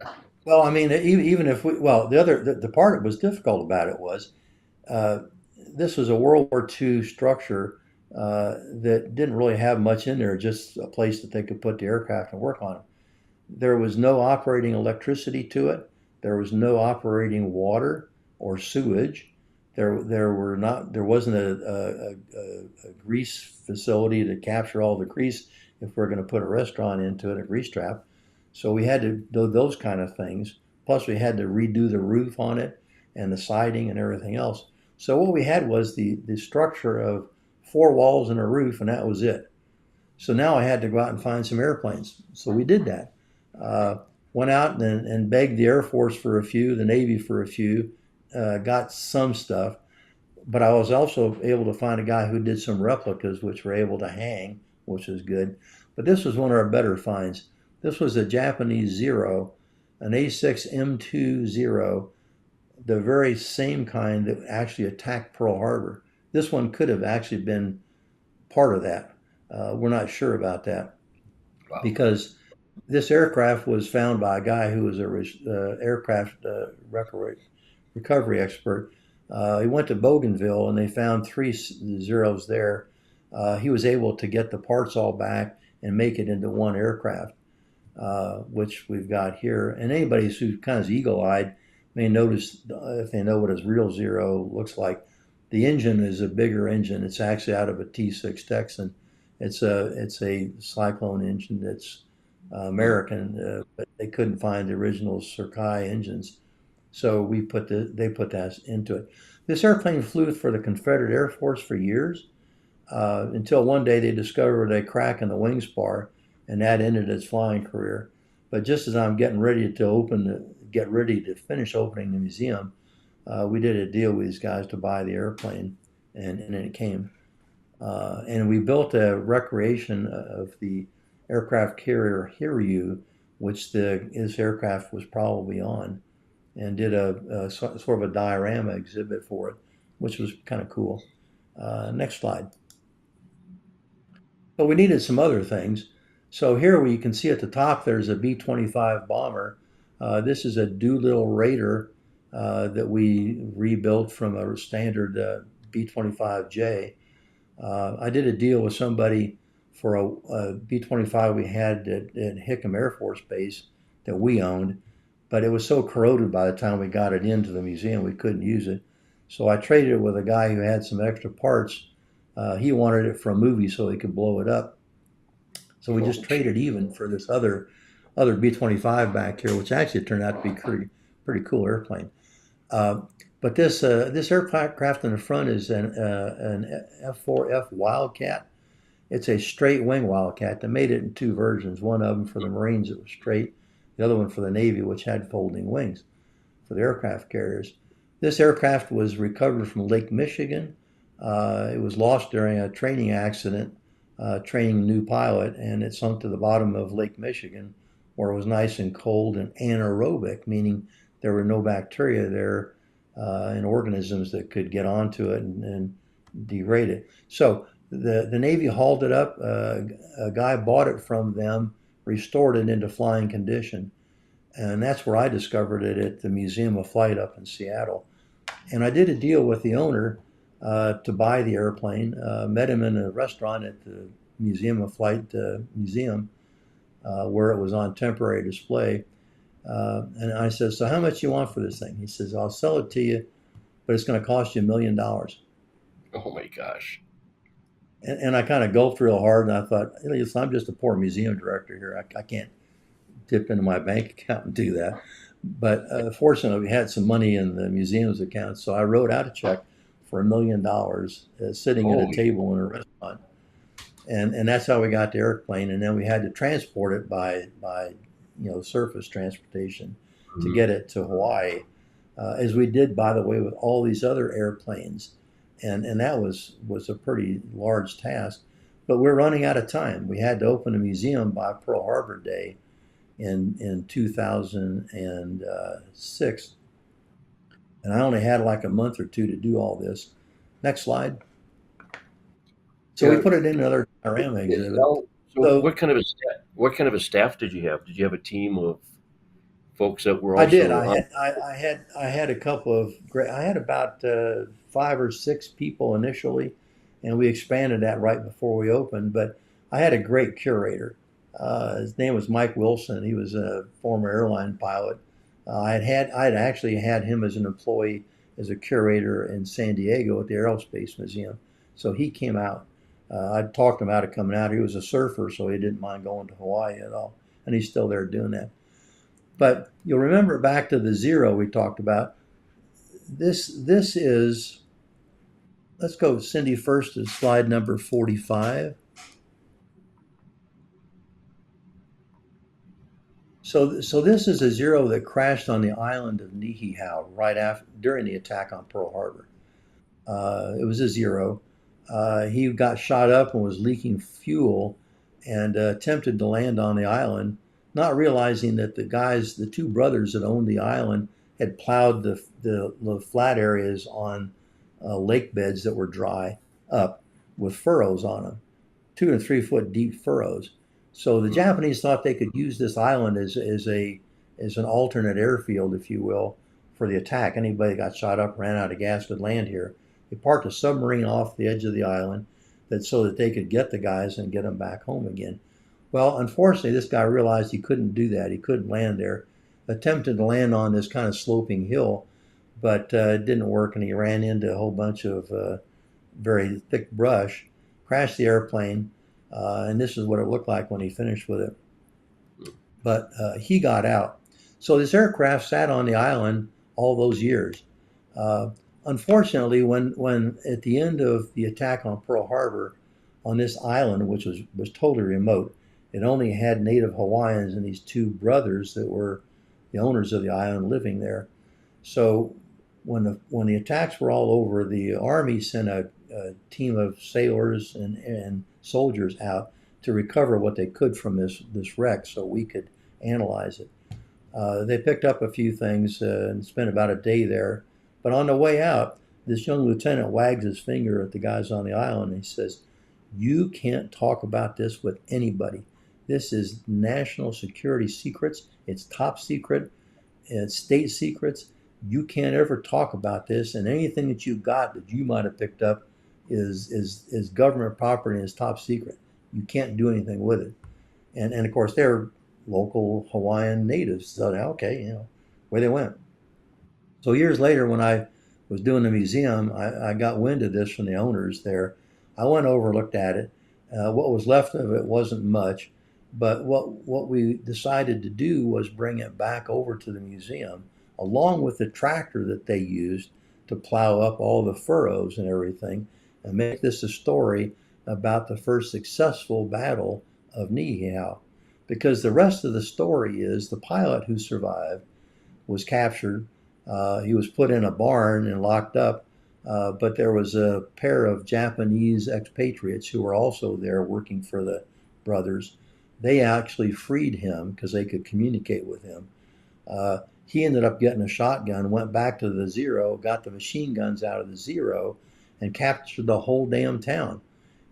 well, I mean, even if we well, the part that was difficult about it was uh, this was a World War II structure that didn't really have much in there, just a place that they could put the aircraft and work on it. There was no operating electricity to it. There was no operating water or sewage. There wasn't a grease facility to capture all the grease if we're going to put a restaurant into it, a grease trap. So we had to do those kind of things. Plus, we had to redo the roof on it and the siding and everything else. So what we had was the structure of four walls and a roof, and that was it. So now I had to go out and find some airplanes. So we did that. Uh, Went out and begged the Air Force for a few, the Navy for a few, got some stuff. But I was also able to find a guy who did some replicas, which were able to hang, which was good. But this was one of our better finds. This was a Japanese Zero, an A6M2 the very same kind that actually attacked Pearl Harbor. This one could have actually been part of that. We're not sure about that wow. because this aircraft was found by a guy who was a aircraft recovery expert. He went to Bougainville and they found three zeros there. He was able to get the parts all back and make it into one aircraft, which we've got here. And anybody who's kind of eagle-eyed may notice, if they know what a real Zero looks like, the engine is a bigger engine. It's actually out of a T6 Texan. It's a Cyclone engine that's American, but they couldn't find the original Sirkai engines, so they put that into it. This airplane flew for the Confederate Air Force for years until one day they discovered a crack in the wing spar, and that ended its flying career. But just as I'm getting ready to get ready to finish opening the museum, we did a deal with these guys to buy the airplane, and it came. And we built a recreation of the aircraft carrier Hiryu, which this aircraft was probably on, and did a sort of a diorama exhibit for it, which was kind of cool. Next slide. But we needed some other things. So here you can see at the top there's a B-25 bomber. This is a Doolittle Raider that we rebuilt from a standard B-25J. I did a deal with somebody for a B-25 we had at Hickam Air Force Base that we owned, but it was so corroded by the time we got it into the museum we couldn't use it. So I traded it with a guy who had some extra parts. He wanted it for a movie so he could blow it up. So we just Oh, traded even for this other B-25 back here, which actually turned out to be pretty cool airplane. Uh, but this aircraft in the front is an F-4 Wildcat. It's a straight wing Wildcat. They made it in two versions. One of them for the Marines that was straight, the other one for the Navy, which had folding wings for the aircraft carriers. This aircraft was recovered from Lake Michigan. It was lost during a training accident, training a new pilot, and it sunk to the bottom of Lake Michigan, where it was nice and cold and anaerobic, meaning there were no bacteria there and organisms that could get onto it and degrade it. So the Navy hauled it up. A guy bought it from them, restored it into flying condition. And that's where I discovered it at the Museum of Flight up in Seattle. And I did a deal with the owner to buy the airplane. Met him in a restaurant at the Museum of Flight museum where it was on temporary display. And I said, "So how much you want for this thing?" He says, "I'll sell it to you, but it's going to cost you $1 million." oh my gosh. And I kind of gulped real hard, and I thought, listen, I'm just a poor museum director here. I can't dip into my bank account and do that. But fortunately, we had some money in the museum's account, so I wrote out a check for $1 million sitting at a Holy, table in a restaurant, and that's how we got the airplane. And then we had to transport it by surface transportation to mhm. get it to Hawaii, as we did, by the way, with all these other airplanes, and that was a pretty large task. But we're running out of time. We had to open a museum by Pearl Harbor Day in 2006, and I only had like a month or two to do all this. Next slide. So we Yeah. put it in another diorama exhibit. Now, so So what kind of a staff did you have? Did you have a team of folks that were I did. also on? I had a couple of great. I had about 5 or 6 people initially, and we expanded that right before we opened. But I had a great curator. His name was Mike Wilson. He was a former airline pilot. I had actually had him as an employee as a curator in San Diego at the Aerospace Museum. So he came out. I talked him out of coming out. He was a surfer, so he didn't mind going to Hawaii at all, and he's still there doing that. But you'll remember back to the zero we talked about. This is, let's go, Cindy, first to slide number 45. So this is a zero that crashed on the island of Niihau right after during the attack on Pearl Harbor. It was a zero. He got shot up and was leaking fuel and attempted to land on the island, not realizing that the two brothers that owned the island, had plowed the flat areas on lake beds that were dry up with furrows on them, 2 and 3 foot deep furrows. So the Mhm. Japanese thought they could use this island as an alternate airfield, if you will, for the attack. Anybody that got shot up, ran out of gas, could land here. They parked a submarine off the edge of the island so that they could get the guys and get them back home again. Well, unfortunately, this guy realized he couldn't do that. He couldn't land there. Attempted to land on this kind of sloping hill, but it didn't work, and he ran into a whole bunch of very thick brush, crashed the airplane, and this is what it looked like when he finished with it. But he got out. So this aircraft sat on the island all those years. Uh, Unfortunately, when at the end of the attack on Pearl Harbor, on this island, which was totally remote, it only had native Hawaiians and these two brothers that were the owners of the island living there. So when the attacks were all over, the Army sent a team of sailors and soldiers out to recover what they could from this wreck, so we could analyze it. They picked up a few things and spent about a day there. But on the way out, this young lieutenant wags his finger at the guys on the island and he says, "You can't talk about this with anybody. This is national security secrets. It's top secret. It's state secrets. You can't ever talk about this, and anything that you got that you might have picked up is government property and is top secret. You can't do anything with it. And of course they're local Hawaiian natives, so okay, where they went. So years later, when I was doing the museum, I got wind of this from the owners there. I went over, looked at it. What was left of it wasn't much, but what we decided to do was bring it back over to the museum, along with the tractor that they used to plow up all the furrows and everything, and make this a story about the first successful battle of Niihau. Because the rest of the story is the pilot who survived was captured. He was put in a barn and locked up, but there was a pair of Japanese expatriates who were also there working for the brothers. They actually freed him because they could communicate with him. He ended up getting a shotgun, went back to the Zero, got the machine guns out of the Zero, and captured the whole damn town.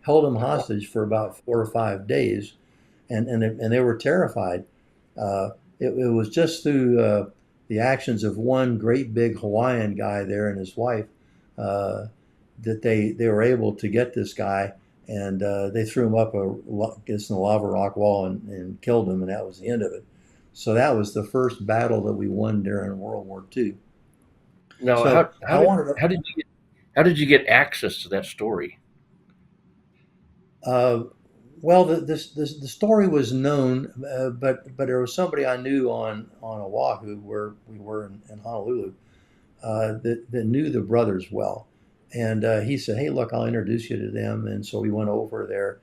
Held them hostage for about 4 or 5 days, and they were terrified. It was just through the actions of one great big Hawaiian guy there and his wife uh, that they were able to get this guy, and they threw him up against the lava rock wall and killed him, and that was the end of it. So that was the first battle that we won during World War II. Now, So I wanted to. how did you get access to that story? Uh, well, the story was known, but there was somebody I knew on Oahu where we were in Honolulu that knew the brothers well, and he said, "Hey, look, I'll introduce you to them." And so we went over there,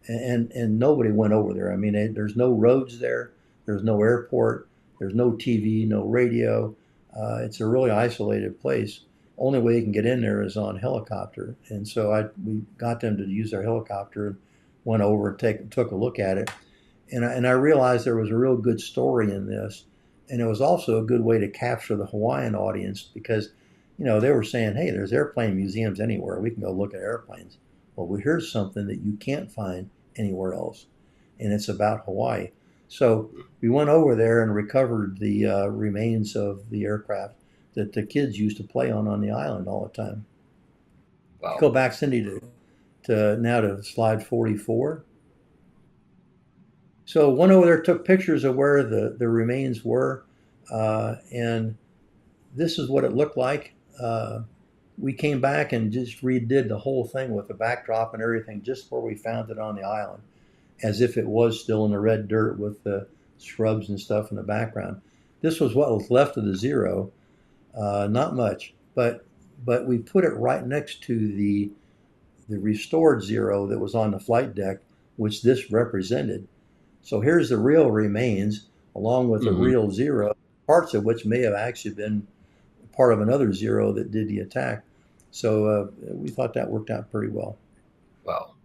and nobody went over there. I mean, there's no roads there, there's no airport, there's no TV, no radio. It's a really isolated place. Only way you can get in there is on helicopter, and so we got them to use their helicopter and went over and took a look at it, and I realized there was a real good story in this, and it was also a good way to capture the Hawaiian audience because, they were saying, "Hey, there's airplane museums anywhere. We can go look at airplanes." Well, here's something that you can't find anywhere else, and it's about Hawaii. So we went over there and recovered the remains of the aircraft that the kids used to play on the island all the time. Go Wow. back, Cindy, to now to slide 44. So went over there, took pictures of where the remains were, and this is what it looked like. We came back and just redid the whole thing with the backdrop and everything, just where we found it on the island, as if it was still in the red dirt with the shrubs and stuff in the background. This was what was left of the Zero, not much, but we put it right next to the restored Zero that was on the flight deck, which this represented. So here's the real remains, along with the Hmm. real Zero, parts of which may have actually been part of another Zero that did the attack. So we thought that worked out pretty well. Wow.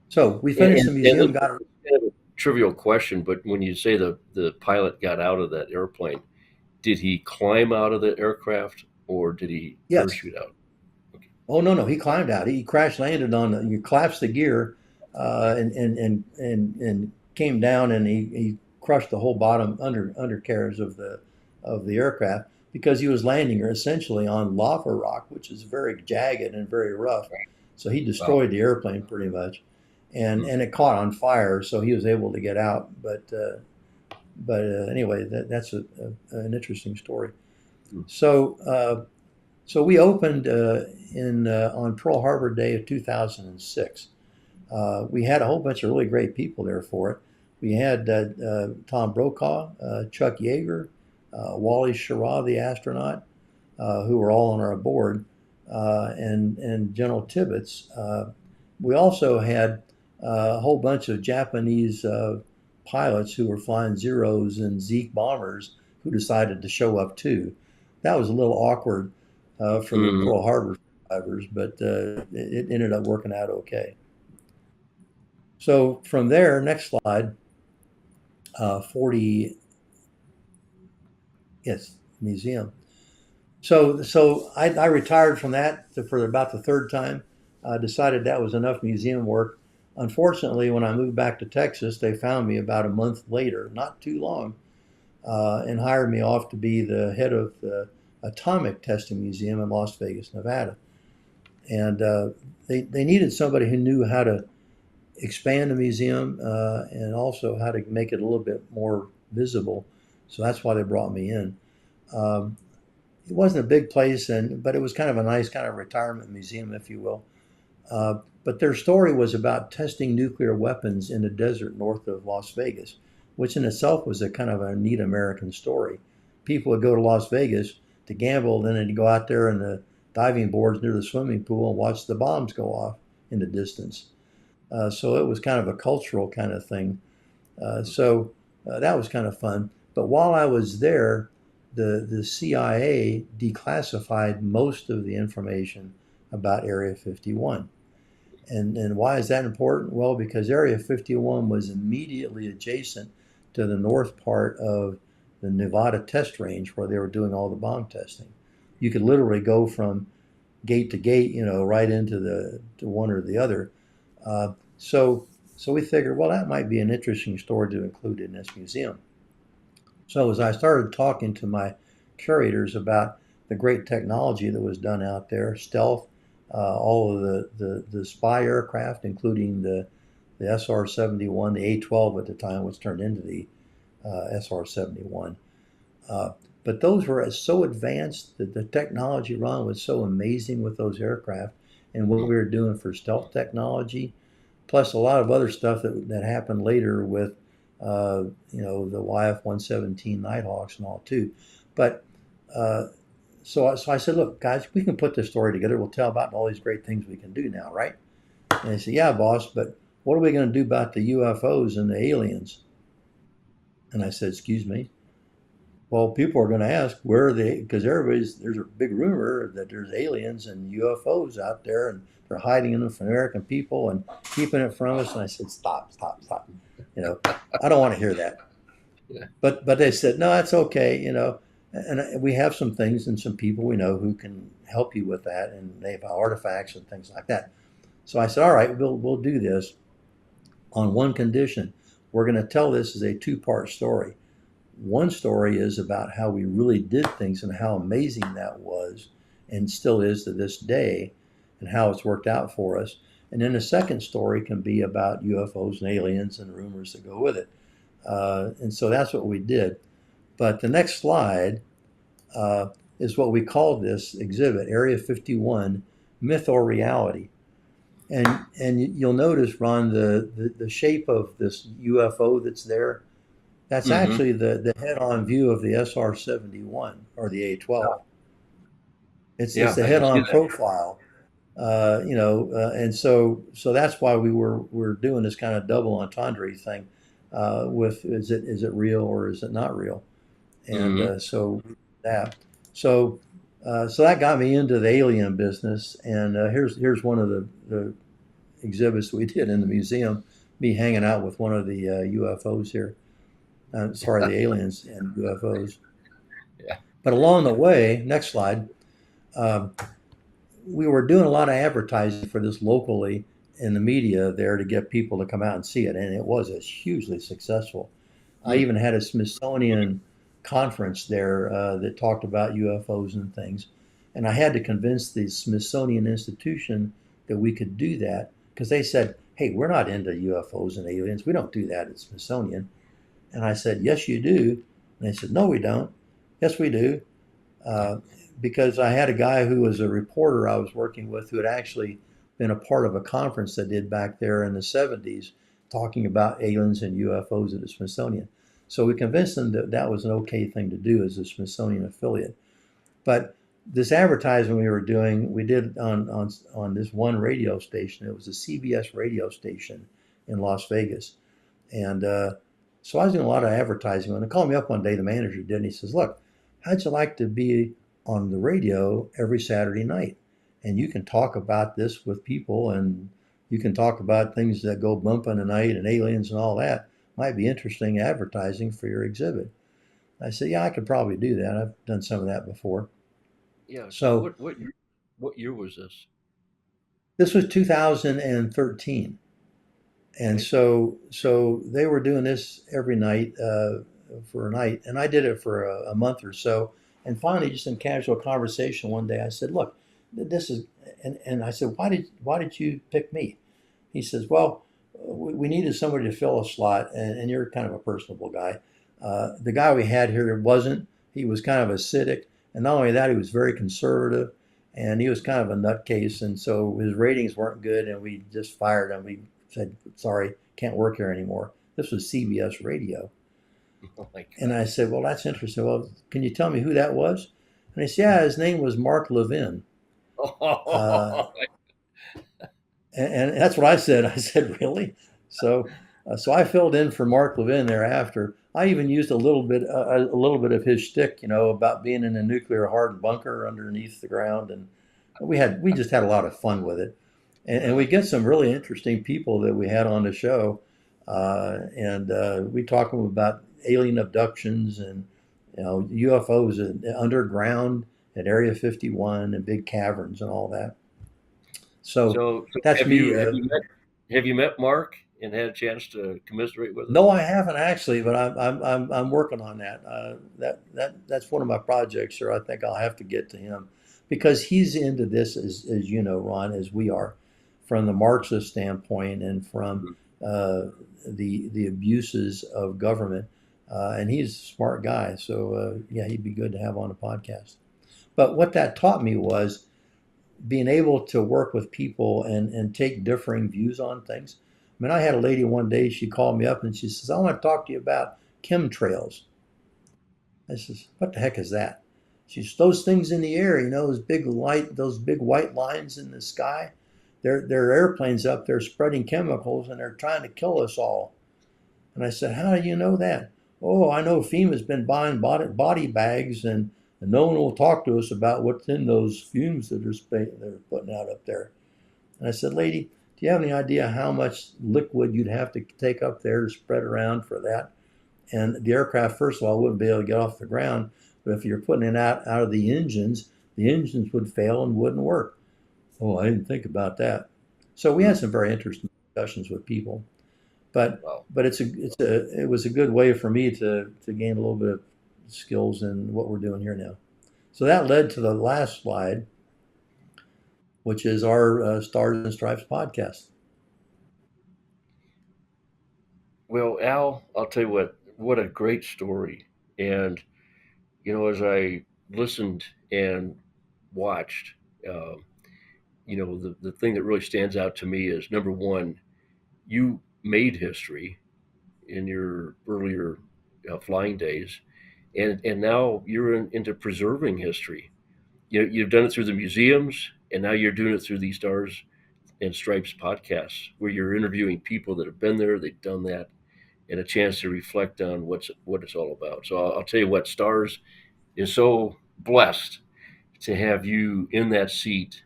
So we And, finished the and museum, it's got it. kind of a trivial question, but when you say the pilot got out of that airplane, did he climb out of the aircraft or did he Yes. parachute out? Okay. Oh no, no, he climbed out. He crash landed on. You collapsed the gear, and came down, and he crushed the whole bottom undercarriage of the aircraft because he was landing essentially on lava rock, which is very jagged and very rough. So he Wow. destroyed the airplane pretty much, and Hmm. and it caught on fire, so he was able to get out. But anyway, that's an interesting story. Hmm. So. So we opened in on Pearl Harbor Day of 2006. We had a whole bunch of really great people there for it. We had Tom Brokaw, Chuck Yeager, Wally Schirra, the astronaut, who were all on our board, and General Tibbets. We also had a whole bunch of Japanese pilots who were flying Zeros and Zeke bombers who decided to show up too. That was a little awkward for the Hmm. Pearl Harbor survivors, but it ended up working out okay. So from there, next slide, 40, yes, museum. So I retired from that for about the third time. Decided that was enough museum work. Unfortunately, when I moved back to Texas, they found me about a month later, not too long, and hired me off to be the head of the Atomic Testing Museum in Las Vegas, Nevada. And they needed somebody who knew how to expand the museum and also how to make it a little bit more visible. So that's why they brought me in. Um, it wasn't a big place, but it was kind of a nice kind of retirement museum, if you will. But their story was about testing nuclear weapons in the desert north of Las Vegas, which in itself was a kind of a neat American story. People would go to Las Vegas to gamble, then they'd go out there in the diving boards near the swimming pool and watch the bombs go off in the distance. So it was kind of a cultural kind of thing. So that was kind of fun. But while I was there, the CIA declassified most of the information about Area 51. And why is that important? Well, because Area 51 was immediately adjacent to the north part of the Nevada test range where they were doing all the bomb testing. You could literally go from gate to gate, right into the to one or the other. Uh, so so we figured, well, that might be an interesting story to include in this museum. So as I started talking to my curators about the great technology that was done out there, stealth, all of the spy aircraft, including the SR-71, the A-12 at the time, which turned into the SR-71. Uh, but those were so advanced that the technology, Ron, was so amazing with those aircraft and what we were doing for stealth technology, plus a lot of other stuff that happened later with, the YF-117 Nighthawks and all too. But uh, so I said, look, guys, we can put this story together. We'll tell about all these great things we can do now, right? And they said, yeah, boss, but what are we going to do about the UFOs and the aliens? And I said, excuse me. Well, people are going to ask where are they, because there's a big rumor that there's aliens and UFOs out there, and they're hiding them from American people and keeping it from us. And I said, stop, stop, stop. You know, I don't want to hear that. Yeah. But they said, no, that's okay. And we have some things and some people we know who can help you with that, and they have artifacts and things like that. So I said, all right, we'll do this on one condition. We're going to tell this as a two-part story. One story is about how we really did things and how amazing that was and still is to this day, and how it's worked out for us. And then the second story can be about UFOs and aliens and rumors that go with it. And so that's what we did. But the next slide is what we called this exhibit, Area 51, Myth or Reality. And you'll notice, Ron, the shape of this UFO that's there, that's Mm-hmm. actually the head-on view of the SR-71 or the A-12. It's Yeah, the I can see head-on that. profile, and so that's why we're doing this kind of double entendre thing with is it real or is it not real? And Mm-hmm. so that so so that got me into the alien business. And here's one of the exhibits we did in the museum. Me hanging out with one of the UFOs here. Sorry, the aliens and UFOs. Yeah. But along the way, next slide, um, we were doing a lot of advertising for this locally in the media there to get people to come out and see it, and it was hugely successful. I Hmm. even had a Smithsonian conference there that talked about UFOs and things, and I had to convince the Smithsonian Institution that we could do that because they said, "Hey, we're not into UFOs and aliens. We don't do that at Smithsonian." And I said, "Yes, you do." And they said, "No, we don't." "Yes, we do." Uh, because I had a guy who was a reporter I was working with who had actually been a part of a conference I did back there in the 70s talking about aliens and UFOs at the Smithsonian. So we convinced them that that was an okay thing to do as a Smithsonian affiliate. But this advertising we were doing, we did on this one radio station. It was a CBS radio station in Las Vegas. And so I was doing a lot of advertising. When they called me up one day, the manager did, and he says, "Look, how'd you like to be on the radio every Saturday night? And you can talk about this with people, and you can talk about things that go bump in the night and aliens and all that. Might be interesting advertising for your exhibit." I said, "Yeah, I could probably do that. I've done some of that before." Yeah. So What year was this? this was 2013. And Okay. so they were doing this every night for a night, and I did it for a month or so. And finally, just in casual conversation one day, I said, "Look, this is," and I said, "Why did you pick me?" He says, "Well, we needed somebody to fill a slot, and you're kind of a personable guy. The guy we had here wasn't. He was kind of acidic, and not only that, he was very conservative, and he was kind of a nutcase, and so his ratings weren't good, and we just fired him. We said, sorry, can't work here anymore." This was CBS Radio. Oh my And God. I said, "Well, that's interesting. Well, can you tell me who that was?" And he said, "Yeah, his name was Mark Levin." Uh, and that's what I said. I said, "Really?" So I filled in for Mark Levin thereafter. I even used a little bit of his shtick, about being in a nuclear hard bunker underneath the ground, and we just had a lot of fun with it, and we get some really interesting people that we had on the show, and we talk about alien abductions and UFOs underground at Area 51 and big caverns and all that. So So that's have me. you met Mark and had a chance to commiserate with him? No, I haven't actually, but I'm working on that. That's one of my projects, sir. I think I'll have to get to him because he's into this, as you know, Ron, as we are, from the Marxist standpoint and from Mhm. the abuses of government. And he's a smart guy, so yeah, he'd be good to have on a podcast. But what that taught me was being able to work with people and take differing views on things. I mean, I had a lady one day, she called me up and she says, "I want to talk to you about chemtrails." I says, "What the heck is that?" She says, "Those things in the air, those big white lines in the sky. They're airplanes up there spreading chemicals and they're trying to kill us all." And I said, "How do you know that?" "Oh, I know FEMA's been buying body bags and no one will talk to us about what's in those fumes that they're putting out up there." And I said, "Lady, do you have any idea how much liquid you'd have to take up there to spread around for that?" And the aircraft, first of all, wouldn't be able to get off the ground. But if you're putting it out of the engines would fail and wouldn't work. "Oh, I didn't think about that." So we had Hmm. some very interesting discussions with people. But Wow. but it was a good way for me to gain a little bit of skills in what we're doing here now. So that led to the last slide, which is our Stars and Stripes podcast. Well, Al, I'll tell you what a great story. And, as I listened and watched, um, the thing that really stands out to me is number one, you made history in your earlier flying days, and now you're into preserving history. You've done it through the museums, and now you're doing it through these Stars and Stripes podcasts, where you're interviewing people that have been there, they've done that, and a chance to reflect on what it's all about. So I'll tell you what, Stars is so blessed to have you in that seat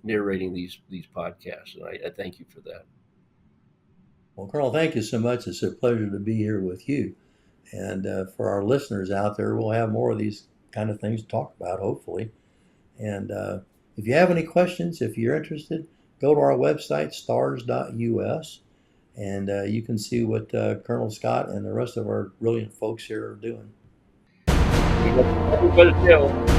narrating these podcasts, and I thank you for that. Well, Colonel, thank you so much. It's a pleasure to be here with you. And for our listeners out there, we'll have more of these kind of things to talk about, hopefully. And if you have any questions, if you're interested, go to our website, stars.us, and you can see what Colonel Scott and the rest of our brilliant folks here are doing. We got everybody else.